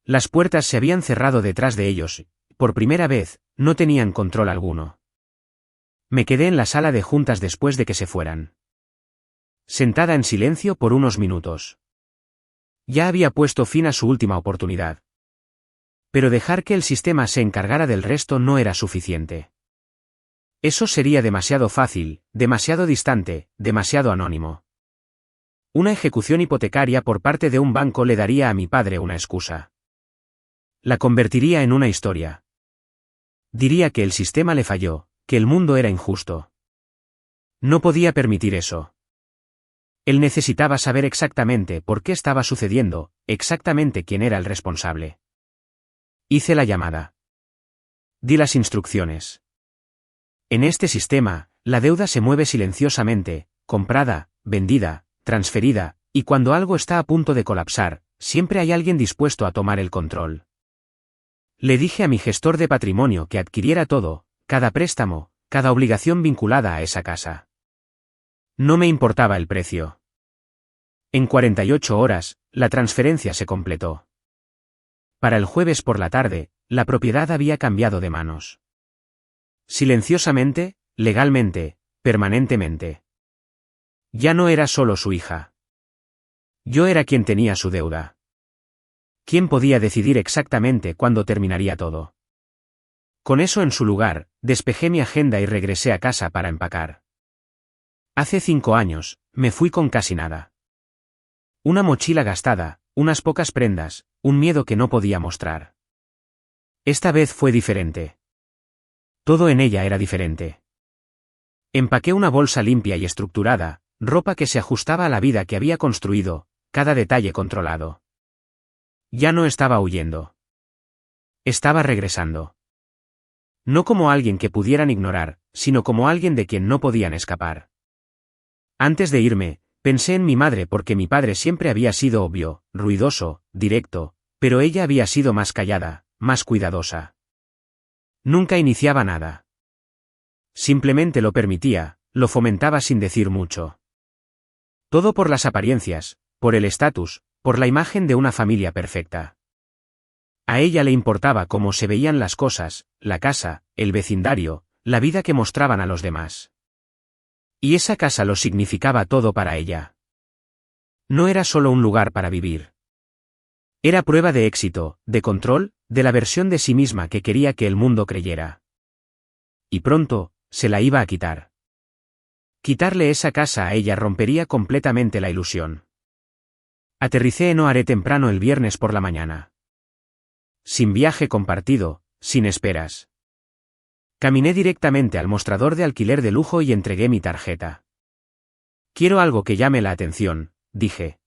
Las puertas se habían cerrado detrás de ellos, por primera vez, no tenían control alguno. Me quedé en la sala de juntas después de que se fueran. Sentada en silencio por unos minutos. Ya había puesto fin a su última oportunidad. Pero dejar que el sistema se encargara del resto no era suficiente. Eso sería demasiado fácil, demasiado distante, demasiado anónimo. Una ejecución hipotecaria por parte de un banco le daría a mi padre una excusa. La convertiría en una historia. Diría que el sistema le falló, que el mundo era injusto. No podía permitir eso. Él necesitaba saber exactamente por qué estaba sucediendo, exactamente quién era el responsable. Hice la llamada. Di las instrucciones. En este sistema, la deuda se mueve silenciosamente, comprada, vendida, transferida, y cuando algo está a punto de colapsar, siempre hay alguien dispuesto a tomar el control. Le dije a mi gestor de patrimonio que adquiriera todo, cada préstamo, cada obligación vinculada a esa casa. No me importaba el precio. En 48 horas, la transferencia se completó. Para el jueves por la tarde, la propiedad había cambiado de manos. Silenciosamente, legalmente, permanentemente. Ya no era solo su hija. Yo era quien tenía su deuda. ¿Quién podía decidir exactamente cuándo terminaría todo? Con eso en su lugar, despejé mi agenda y regresé a casa para empacar. Hace 5 años, me fui con casi nada. Una mochila gastada, unas pocas prendas, un miedo que no podía mostrar. Esta vez fue diferente. Todo en ella era diferente. Empaqué una bolsa limpia y estructurada, ropa que se ajustaba a la vida que había construido, cada detalle controlado. Ya no estaba huyendo. Estaba regresando. No como alguien que pudieran ignorar, sino como alguien de quien no podían escapar. Antes de irme, pensé en mi madre porque mi padre siempre había sido obvio, ruidoso, directo, pero ella había sido más callada, más cuidadosa. Nunca iniciaba nada. Simplemente lo permitía, lo fomentaba sin decir mucho. Todo por las apariencias, por el estatus, por la imagen de una familia perfecta. A ella le importaba cómo se veían las cosas, la casa, el vecindario, la vida que mostraban a los demás. Y esa casa lo significaba todo para ella. No era solo un lugar para vivir. Era prueba de éxito, de control, de la versión de sí misma que quería que el mundo creyera. Y pronto, se la iba a quitar. Quitarle esa casa a ella rompería completamente la ilusión. Aterricé en O'Hare temprano el viernes por la mañana. Sin viaje compartido, sin esperas. Caminé directamente al mostrador de alquiler de lujo y entregué mi tarjeta. Quiero algo que llame la atención, dije.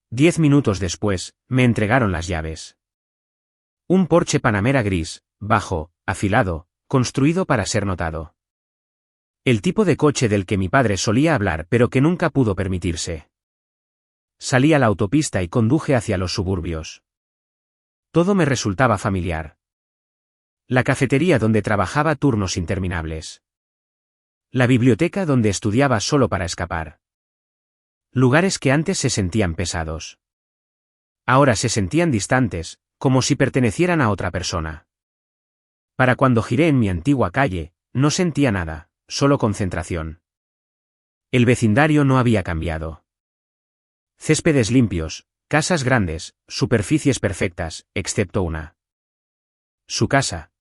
10 minutos después, me entregaron las llaves. Un Porsche Panamera gris, bajo, afilado, construido para ser notado. El tipo de coche del que mi padre solía hablar pero que nunca pudo permitirse. Salí a la autopista y conduje hacia los suburbios. Todo me resultaba familiar. La cafetería donde trabajaba turnos interminables. La biblioteca donde estudiaba solo para escapar. Lugares que antes se sentían pesados. Ahora se sentían distantes, como si pertenecieran a otra persona. Para cuando giré en mi antigua calle, no sentía nada, solo concentración. El vecindario no había cambiado. Céspedes limpios, Casas grandes, superficies perfectas, excepto una. Su casa.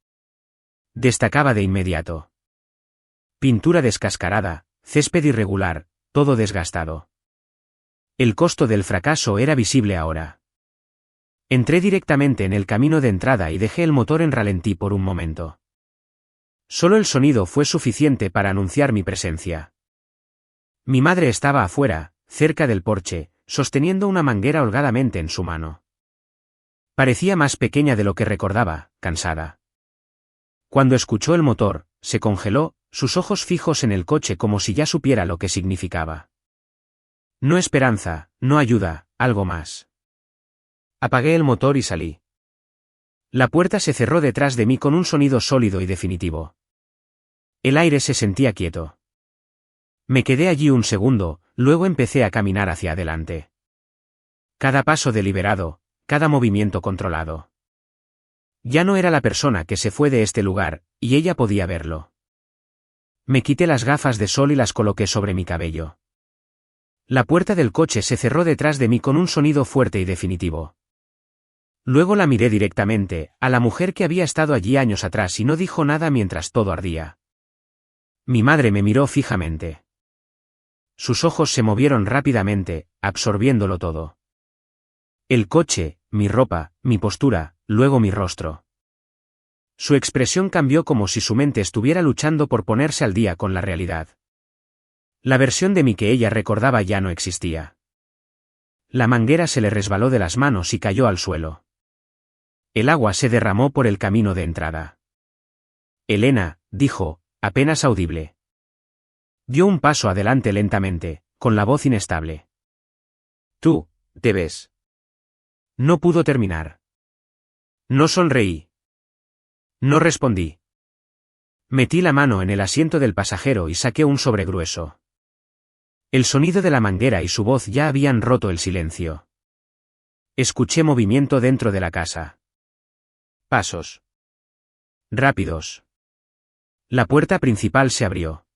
Destacaba de inmediato. Pintura descascarada, césped irregular, todo desgastado. El costo del fracaso era visible ahora. Entré directamente en el camino de entrada y dejé el motor en ralentí por un momento. Solo el sonido fue suficiente para anunciar mi presencia. Mi madre estaba afuera, cerca del porche, sosteniendo una manguera holgadamente en su mano. Parecía más pequeña de lo que recordaba, cansada. Cuando escuchó el motor, se congeló, sus ojos fijos en el coche como si ya supiera lo que significaba. No esperanza, no ayuda, algo más. Apagué el motor y salí. La puerta se cerró detrás de mí con un sonido sólido y definitivo. El aire se sentía quieto. Me quedé allí un segundo, luego empecé a caminar hacia adelante. Cada paso deliberado, cada movimiento controlado. Ya no era la persona que se fue de este lugar, y ella podía verlo. Me quité las gafas de sol y las coloqué sobre mi cabello. La puerta del coche se cerró detrás de mí con un sonido fuerte y definitivo. Luego la miré directamente, a la mujer que había estado allí años atrás y no dijo nada mientras todo ardía. Mi madre me miró fijamente. Sus ojos se movieron rápidamente, absorbiéndolo todo. El coche, mi ropa, mi postura, luego mi rostro. Su expresión cambió como si su mente estuviera luchando por ponerse al día con la realidad. La versión de mí que ella recordaba ya no existía. La manguera se le resbaló de las manos y cayó al suelo. El agua se derramó por el camino de entrada. Elena, dijo, apenas audible. Dio un paso adelante lentamente, con la voz inestable. Tú, ¿te ves? No pudo terminar. No sonreí. No respondí. Metí la mano en el asiento del pasajero y saqué un sobre grueso. El sonido de la manguera y su voz ya habían roto el silencio. Escuché movimiento dentro de la casa. Pasos. Rápidos. La puerta principal se abrió.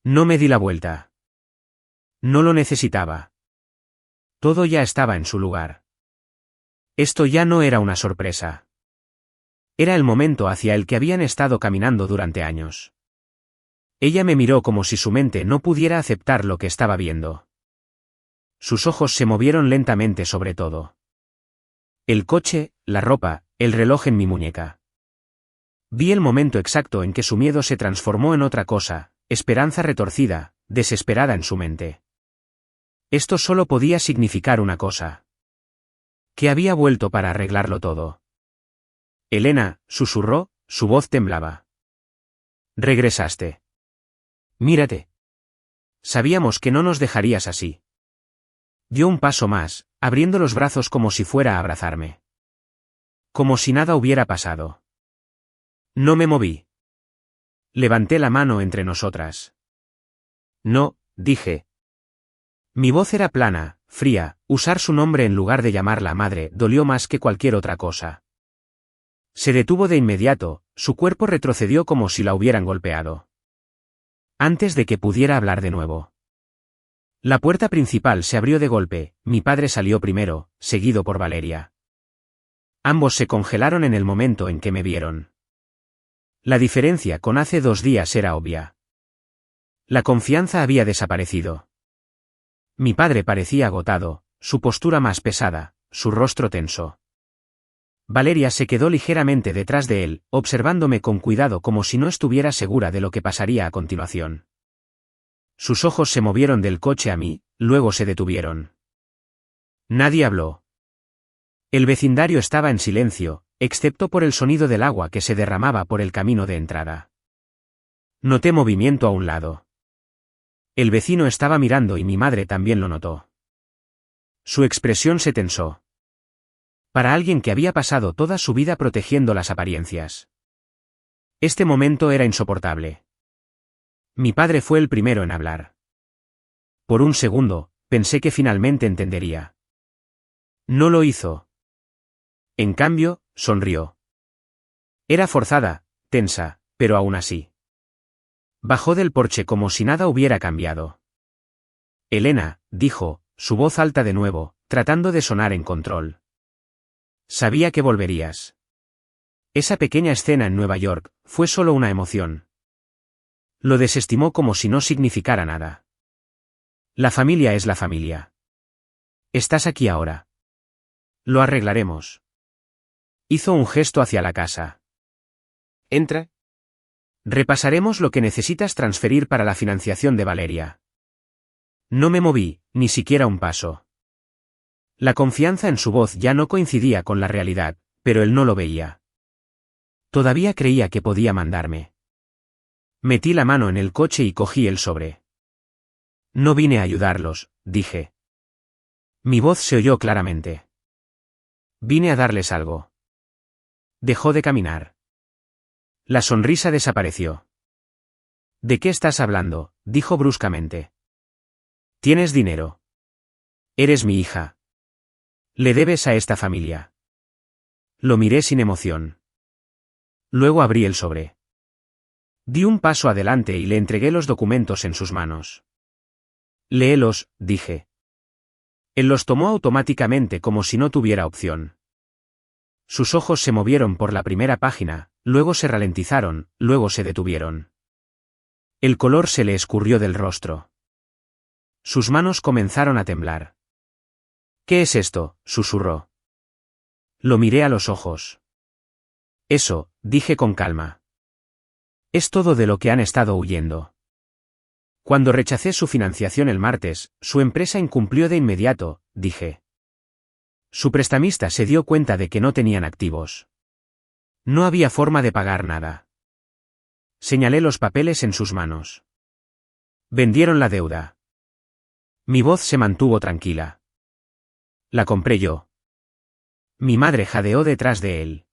No me di la vuelta. No lo necesitaba. Todo ya estaba en su lugar. Esto ya no era una sorpresa. Era el momento hacia el que habían estado caminando durante años. Ella me miró como si su mente no pudiera aceptar lo que estaba viendo. Sus ojos se movieron lentamente sobre todo. El coche, la ropa, el reloj en mi muñeca. Vi el momento exacto en que su miedo se transformó en otra cosa, esperanza retorcida, desesperada en su mente. Esto solo podía significar una cosa. Que había vuelto para arreglarlo todo. Elena, susurró, su voz temblaba. Regresaste. Mírate. Sabíamos que no nos dejarías así. Dio un paso más, abriendo los brazos como si fuera a abrazarme. Como si nada hubiera pasado. No me moví. Levanté la mano entre nosotras. No, dije. Mi voz era plana, fría, usar su nombre en lugar de llamarla madre dolió más que cualquier otra cosa. Se detuvo de inmediato, su cuerpo retrocedió como si la hubieran golpeado. Antes de que pudiera hablar de nuevo. La puerta principal se abrió de golpe, mi padre salió primero, seguido por Valeria. Ambos se congelaron en el momento en que me vieron. La diferencia con hace 2 días era obvia. La confianza había desaparecido. Mi padre parecía agotado, su postura más pesada, su rostro tenso. Valeria se quedó ligeramente detrás de él, observándome con cuidado como si no estuviera segura de lo que pasaría a continuación. Sus ojos se movieron del coche a mí, luego se detuvieron. Nadie habló. El vecindario estaba en silencio, excepto por el sonido del agua que se derramaba por el camino de entrada. Noté movimiento a un lado. El vecino estaba mirando y mi madre también lo notó. Su expresión se tensó. Para alguien que había pasado toda su vida protegiendo las apariencias. Este momento era insoportable. Mi padre fue el primero en hablar. Por un segundo, pensé que finalmente entendería. No lo hizo. En cambio, sonrió. Era forzada, tensa, pero aún así. Bajó del porche como si nada hubiera cambiado. Elena, dijo, su voz alta de nuevo, tratando de sonar en control. Sabía que volverías. Esa pequeña escena en Nueva York fue solo una emoción. Lo desestimó como si no significara nada. La familia es la familia. Estás aquí ahora. Lo arreglaremos. Hizo un gesto hacia la casa. Entra. Repasaremos lo que necesitas transferir para la financiación de Valeria. No me moví, ni siquiera un paso. La confianza en su voz ya no coincidía con la realidad, pero él no lo veía. Todavía creía que podía mandarme. Metí la mano en el coche y cogí el sobre. No vine a ayudarlos, dije. Mi voz se oyó claramente. Vine a darles algo. Dejó de caminar. La sonrisa desapareció. ¿De qué estás hablando?, dijo bruscamente. Tienes dinero. Eres mi hija. Le debes a esta familia. Lo miré sin emoción. Luego abrí el sobre. Di un paso adelante y le entregué los documentos en sus manos. Léelos, dije. Él los tomó automáticamente como si no tuviera opción. Sus ojos se movieron por la primera página, luego se ralentizaron, luego se detuvieron. El color se le escurrió del rostro. Sus manos comenzaron a temblar. ¿Qué es esto?, susurró. Lo miré a los ojos. Eso, dije con calma. Es todo de lo que han estado huyendo. Cuando rechacé su financiación el martes, su empresa incumplió de inmediato, dije. Su prestamista se dio cuenta de que no tenían activos. No había forma de pagar nada. Señalé los papeles en sus manos. Vendieron la deuda. Mi voz se mantuvo tranquila. La compré yo. Mi madre jadeó detrás de él.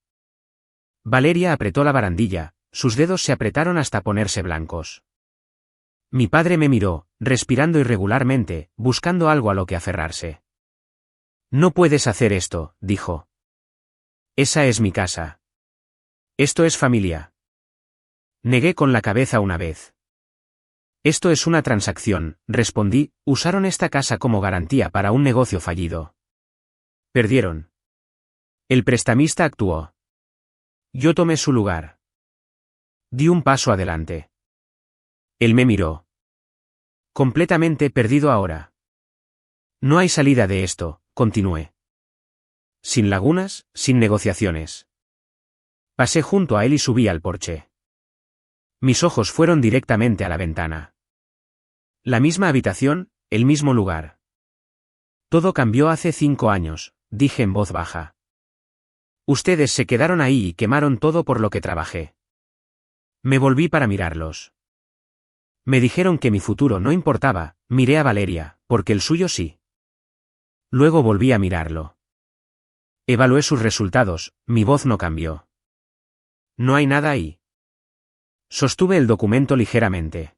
Valeria apretó la barandilla, sus dedos se apretaron hasta ponerse blancos. Mi padre me miró, respirando irregularmente, buscando algo a lo que aferrarse. No puedes hacer esto, dijo. Esa es mi casa. Esto es familia. Negué con la cabeza una vez. Esto es una transacción, respondí, usaron esta casa como garantía para un negocio fallido. Perdieron. El prestamista actuó. Yo tomé su lugar. Di un paso adelante. Él me miró. Completamente perdido ahora. No hay salida de esto, continué. Sin lagunas, sin negociaciones. Pasé junto a él y subí al porche. Mis ojos fueron directamente a la ventana. La misma habitación, el mismo lugar. Todo cambió hace 5 años, dije en voz baja. Ustedes se quedaron ahí y quemaron todo por lo que trabajé. Me volví para mirarlos. Me dijeron que mi futuro no importaba, miré a Valeria, porque el suyo sí. Luego volví a mirarlo. Evalué sus resultados, mi voz no cambió. No hay nada ahí. Sostuve el documento ligeramente.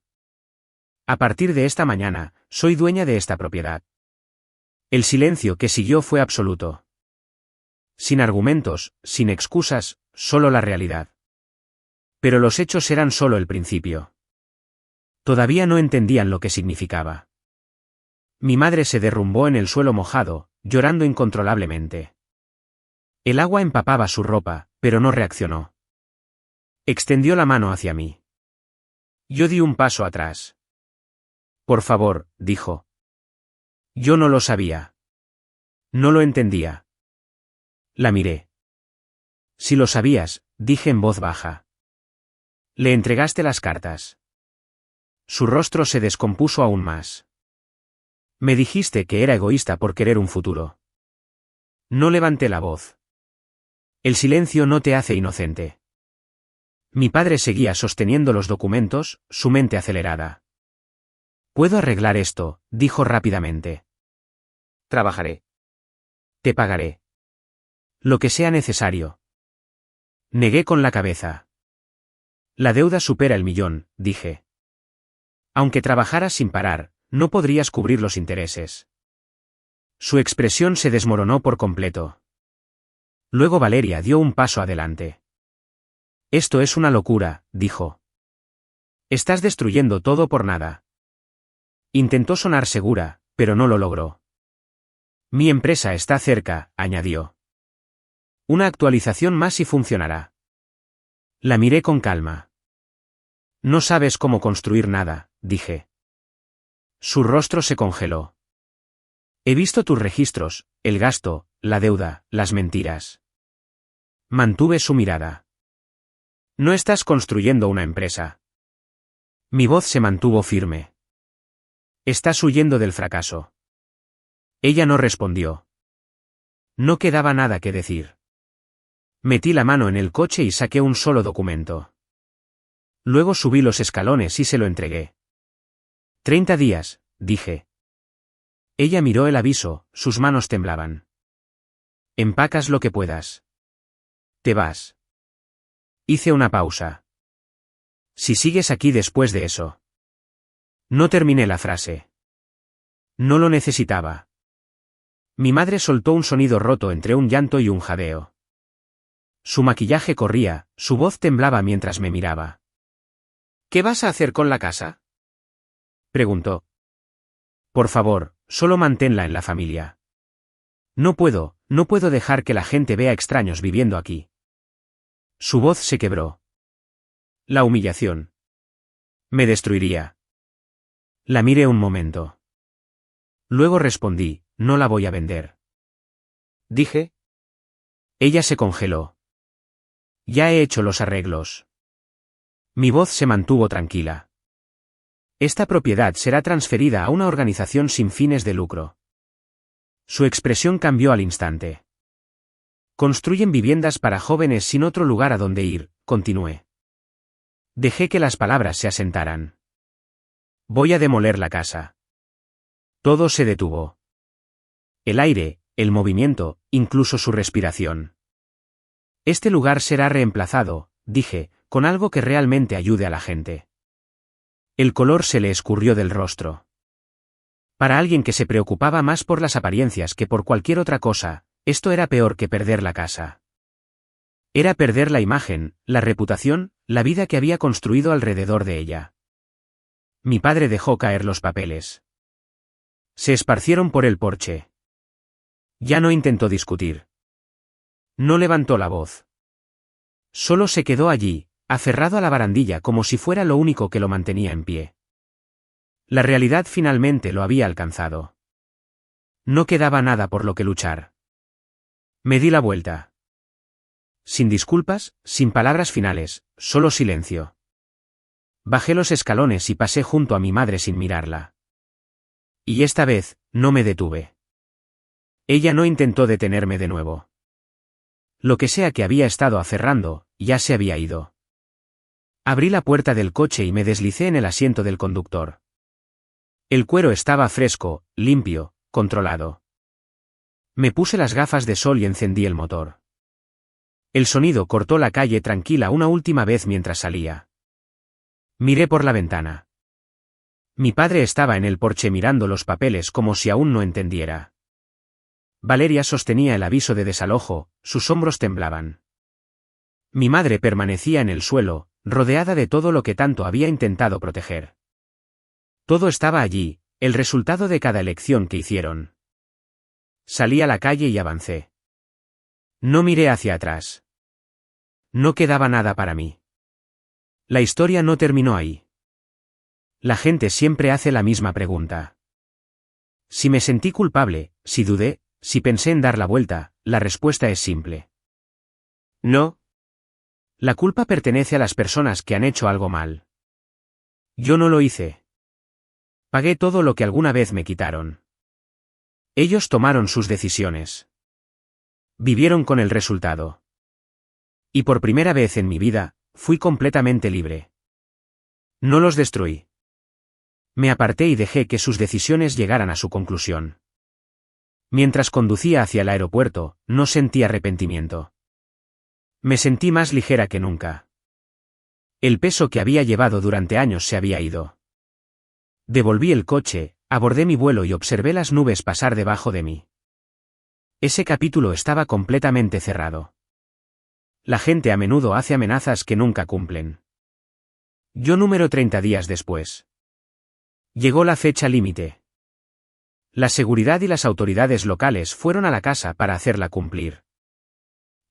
A partir de esta mañana, soy dueña de esta propiedad. El silencio que siguió fue absoluto. Sin argumentos, sin excusas, solo la realidad. Pero los hechos eran solo el principio. Todavía no entendían lo que significaba. Mi madre se derrumbó en el suelo mojado, llorando incontrolablemente. El agua empapaba su ropa, pero no reaccionó. Extendió la mano hacia mí. Yo di un paso atrás. Por favor, dijo. Yo no lo sabía. No lo entendía. La miré. Si lo sabías, dije en voz baja. Le entregaste las cartas. Su rostro se descompuso aún más. Me dijiste que era egoísta por querer un futuro. No levanté la voz. El silencio no te hace inocente. Mi padre seguía sosteniendo los documentos, su mente acelerada. Puedo arreglar esto, dijo rápidamente. Trabajaré. Te pagaré. Lo que sea necesario. Negué con la cabeza. La deuda supera el 1.000.000, dije. Aunque trabajaras sin parar, no podrías cubrir los intereses. Su expresión se desmoronó por completo. Luego Valeria dio un paso adelante. Esto es una locura, dijo. Estás destruyendo todo por nada. Intentó sonar segura, pero no lo logró. Mi empresa está cerca, añadió. Una actualización más y funcionará. La miré con calma. No sabes cómo construir nada, dije. Su rostro se congeló. He visto tus registros, el gasto, la deuda, las mentiras. Mantuve su mirada. No estás construyendo una empresa. Mi voz se mantuvo firme. Estás huyendo del fracaso. Ella no respondió. No quedaba nada que decir. Metí la mano en el coche y saqué un solo documento. Luego subí los escalones y se lo entregué. 30 días, dije. Ella miró el aviso, sus manos temblaban. Empacas lo que puedas. Te vas. Hice una pausa. Si sigues aquí después de eso. No terminé la frase. No lo necesitaba. Mi madre soltó un sonido roto entre un llanto y un jadeo. Su maquillaje corría, su voz temblaba mientras me miraba. ¿Qué vas a hacer con la casa?, preguntó. Por favor, solo manténla en la familia. No puedo dejar que la gente vea extraños viviendo aquí. Su voz se quebró. La humillación. Me destruiría. La miré un momento. Luego respondí, no la voy a vender. Dije. Ella se congeló. Ya he hecho los arreglos. Mi voz se mantuvo tranquila. Esta propiedad será transferida a una organización sin fines de lucro. Su expresión cambió al instante. Construyen viviendas para jóvenes sin otro lugar a donde ir, continué. Dejé que las palabras se asentaran. Voy a demoler la casa. Todo se detuvo. El aire, el movimiento, incluso su respiración. Este lugar será reemplazado, dije, con algo que realmente ayude a la gente. El color se le escurrió del rostro. Para alguien que se preocupaba más por las apariencias que por cualquier otra cosa, esto era peor que perder la casa. Era perder la imagen, la reputación, la vida que había construido alrededor de ella. Mi padre dejó caer los papeles. Se esparcieron por el porche. Ya no intentó discutir. No levantó la voz. Solo se quedó allí, aferrado a la barandilla como si fuera lo único que lo mantenía en pie. La realidad finalmente lo había alcanzado. No quedaba nada por lo que luchar. Me di la vuelta. Sin disculpas, sin palabras finales, solo silencio. Bajé los escalones y pasé junto a mi madre sin mirarla. Y esta vez, no me detuve. Ella no intentó detenerme de nuevo. Lo que sea que había estado aferrando, ya se había ido. Abrí la puerta del coche y me deslicé en el asiento del conductor. El cuero estaba fresco, limpio, controlado. Me puse las gafas de sol y encendí el motor. El sonido cortó la calle tranquila una última vez mientras salía. Miré por la ventana. Mi padre estaba en el porche mirando los papeles como si aún no entendiera. Valeria sostenía el aviso de desalojo, sus hombros temblaban. Mi madre permanecía en el suelo, rodeada de todo lo que tanto había intentado proteger. Todo estaba allí, el resultado de cada elección que hicieron. Salí a la calle y avancé. No miré hacia atrás. No quedaba nada para mí. La historia no terminó ahí. La gente siempre hace la misma pregunta. Si me sentí culpable, si dudé, si pensé en dar la vuelta, la respuesta es simple. No. La culpa pertenece a las personas que han hecho algo mal. Yo no lo hice. Pagué todo lo que alguna vez me quitaron. Ellos tomaron sus decisiones. Vivieron con el resultado. Y por primera vez en mi vida, fui completamente libre. No los destruí. Me aparté y dejé que sus decisiones llegaran a su conclusión. Mientras conducía hacia el aeropuerto, no sentí arrepentimiento. Me sentí más ligera que nunca. El peso que había llevado durante años se había ido. Devolví el coche, abordé mi vuelo y observé las nubes pasar debajo de mí. Ese capítulo estaba completamente cerrado. La gente a menudo hace amenazas que nunca cumplen. Yo número 30 días después. Llegó la fecha límite. La seguridad y las autoridades locales fueron a la casa para hacerla cumplir.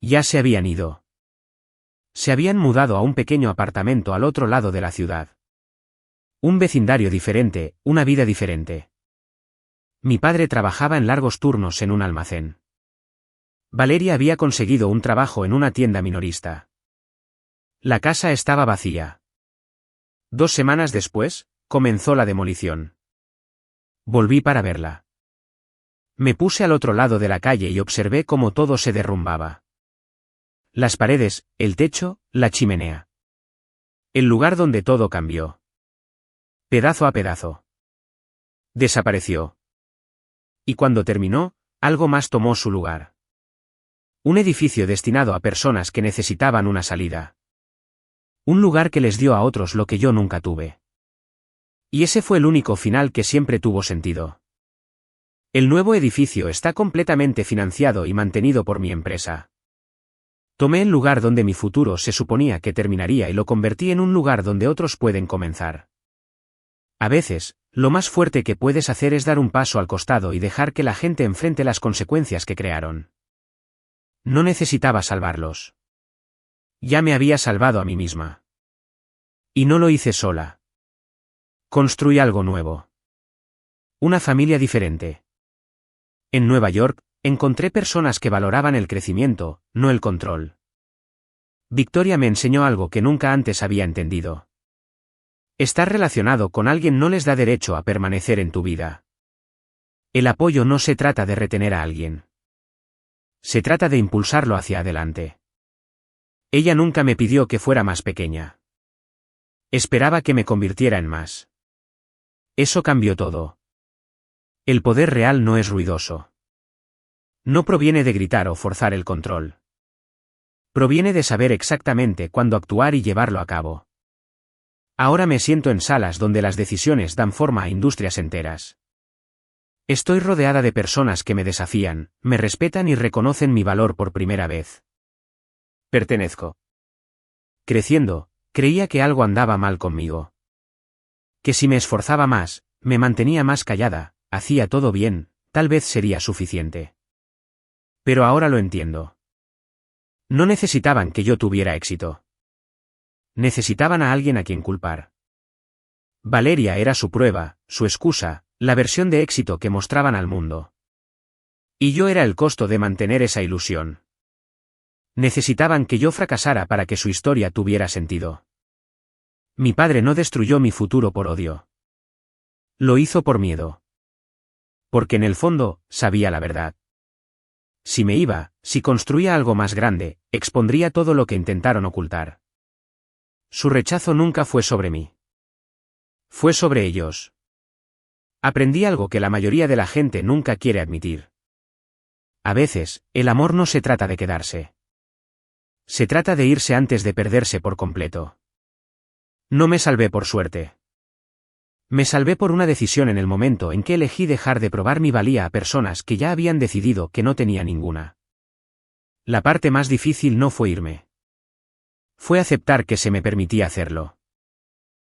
Ya se habían ido. Se habían mudado a un pequeño apartamento al otro lado de la ciudad. Un vecindario diferente, una vida diferente. Mi padre trabajaba en largos turnos en un almacén. Valeria había conseguido un trabajo en una tienda minorista. La casa estaba vacía. 2 semanas después, comenzó la demolición. Volví para verla. Me puse al otro lado de la calle y observé cómo todo se derrumbaba. Las paredes, el techo, la chimenea. El lugar donde todo cambió. Pedazo a pedazo. Desapareció. Y cuando terminó, algo más tomó su lugar. Un edificio destinado a personas que necesitaban una salida. Un lugar que les dio a otros lo que yo nunca tuve. Y ese fue el único final que siempre tuvo sentido. El nuevo edificio está completamente financiado y mantenido por mi empresa. Tomé el lugar donde mi futuro se suponía que terminaría y lo convertí en un lugar donde otros pueden comenzar. A veces, lo más fuerte que puedes hacer es dar un paso al costado y dejar que la gente enfrente las consecuencias que crearon. No necesitaba salvarlos. Ya me había salvado a mí misma. Y no lo hice sola. Construí algo nuevo. Una familia diferente. En Nueva York, encontré personas que valoraban el crecimiento, no el control. Victoria me enseñó algo que nunca antes había entendido. Estar relacionado con alguien no les da derecho a permanecer en tu vida. El apoyo no se trata de retener a alguien. Se trata de impulsarlo hacia adelante. Ella nunca me pidió que fuera más pequeña. Esperaba que me convirtiera en más. Eso cambió todo. El poder real no es ruidoso. No proviene de gritar o forzar el control. Proviene de saber exactamente cuándo actuar y llevarlo a cabo. Ahora me siento en salas donde las decisiones dan forma a industrias enteras. Estoy rodeada de personas que me desafían, me respetan y reconocen mi valor por primera vez. Pertenezco. Creciendo, creía que algo andaba mal conmigo. Que si me esforzaba más, me mantenía más callada, hacía todo bien, tal vez sería suficiente. Pero ahora lo entiendo. No necesitaban que yo tuviera éxito. Necesitaban a alguien a quien culpar. Valeria era su prueba, su excusa, la versión de éxito que mostraban al mundo. Y yo era el costo de mantener esa ilusión. Necesitaban que yo fracasara para que su historia tuviera sentido. Mi padre no destruyó mi futuro por odio. Lo hizo por miedo. Porque en el fondo, sabía la verdad. Si me iba, si construía algo más grande, expondría todo lo que intentaron ocultar. Su rechazo nunca fue sobre mí. Fue sobre ellos. Aprendí algo que la mayoría de la gente nunca quiere admitir. A veces, el amor no se trata de quedarse. Se trata de irse antes de perderse por completo. No me salvé por suerte. Me salvé por una decisión en el momento en que elegí dejar de probar mi valía a personas que ya habían decidido que no tenía ninguna. La parte más difícil no fue irme. Fue aceptar que se me permitía hacerlo.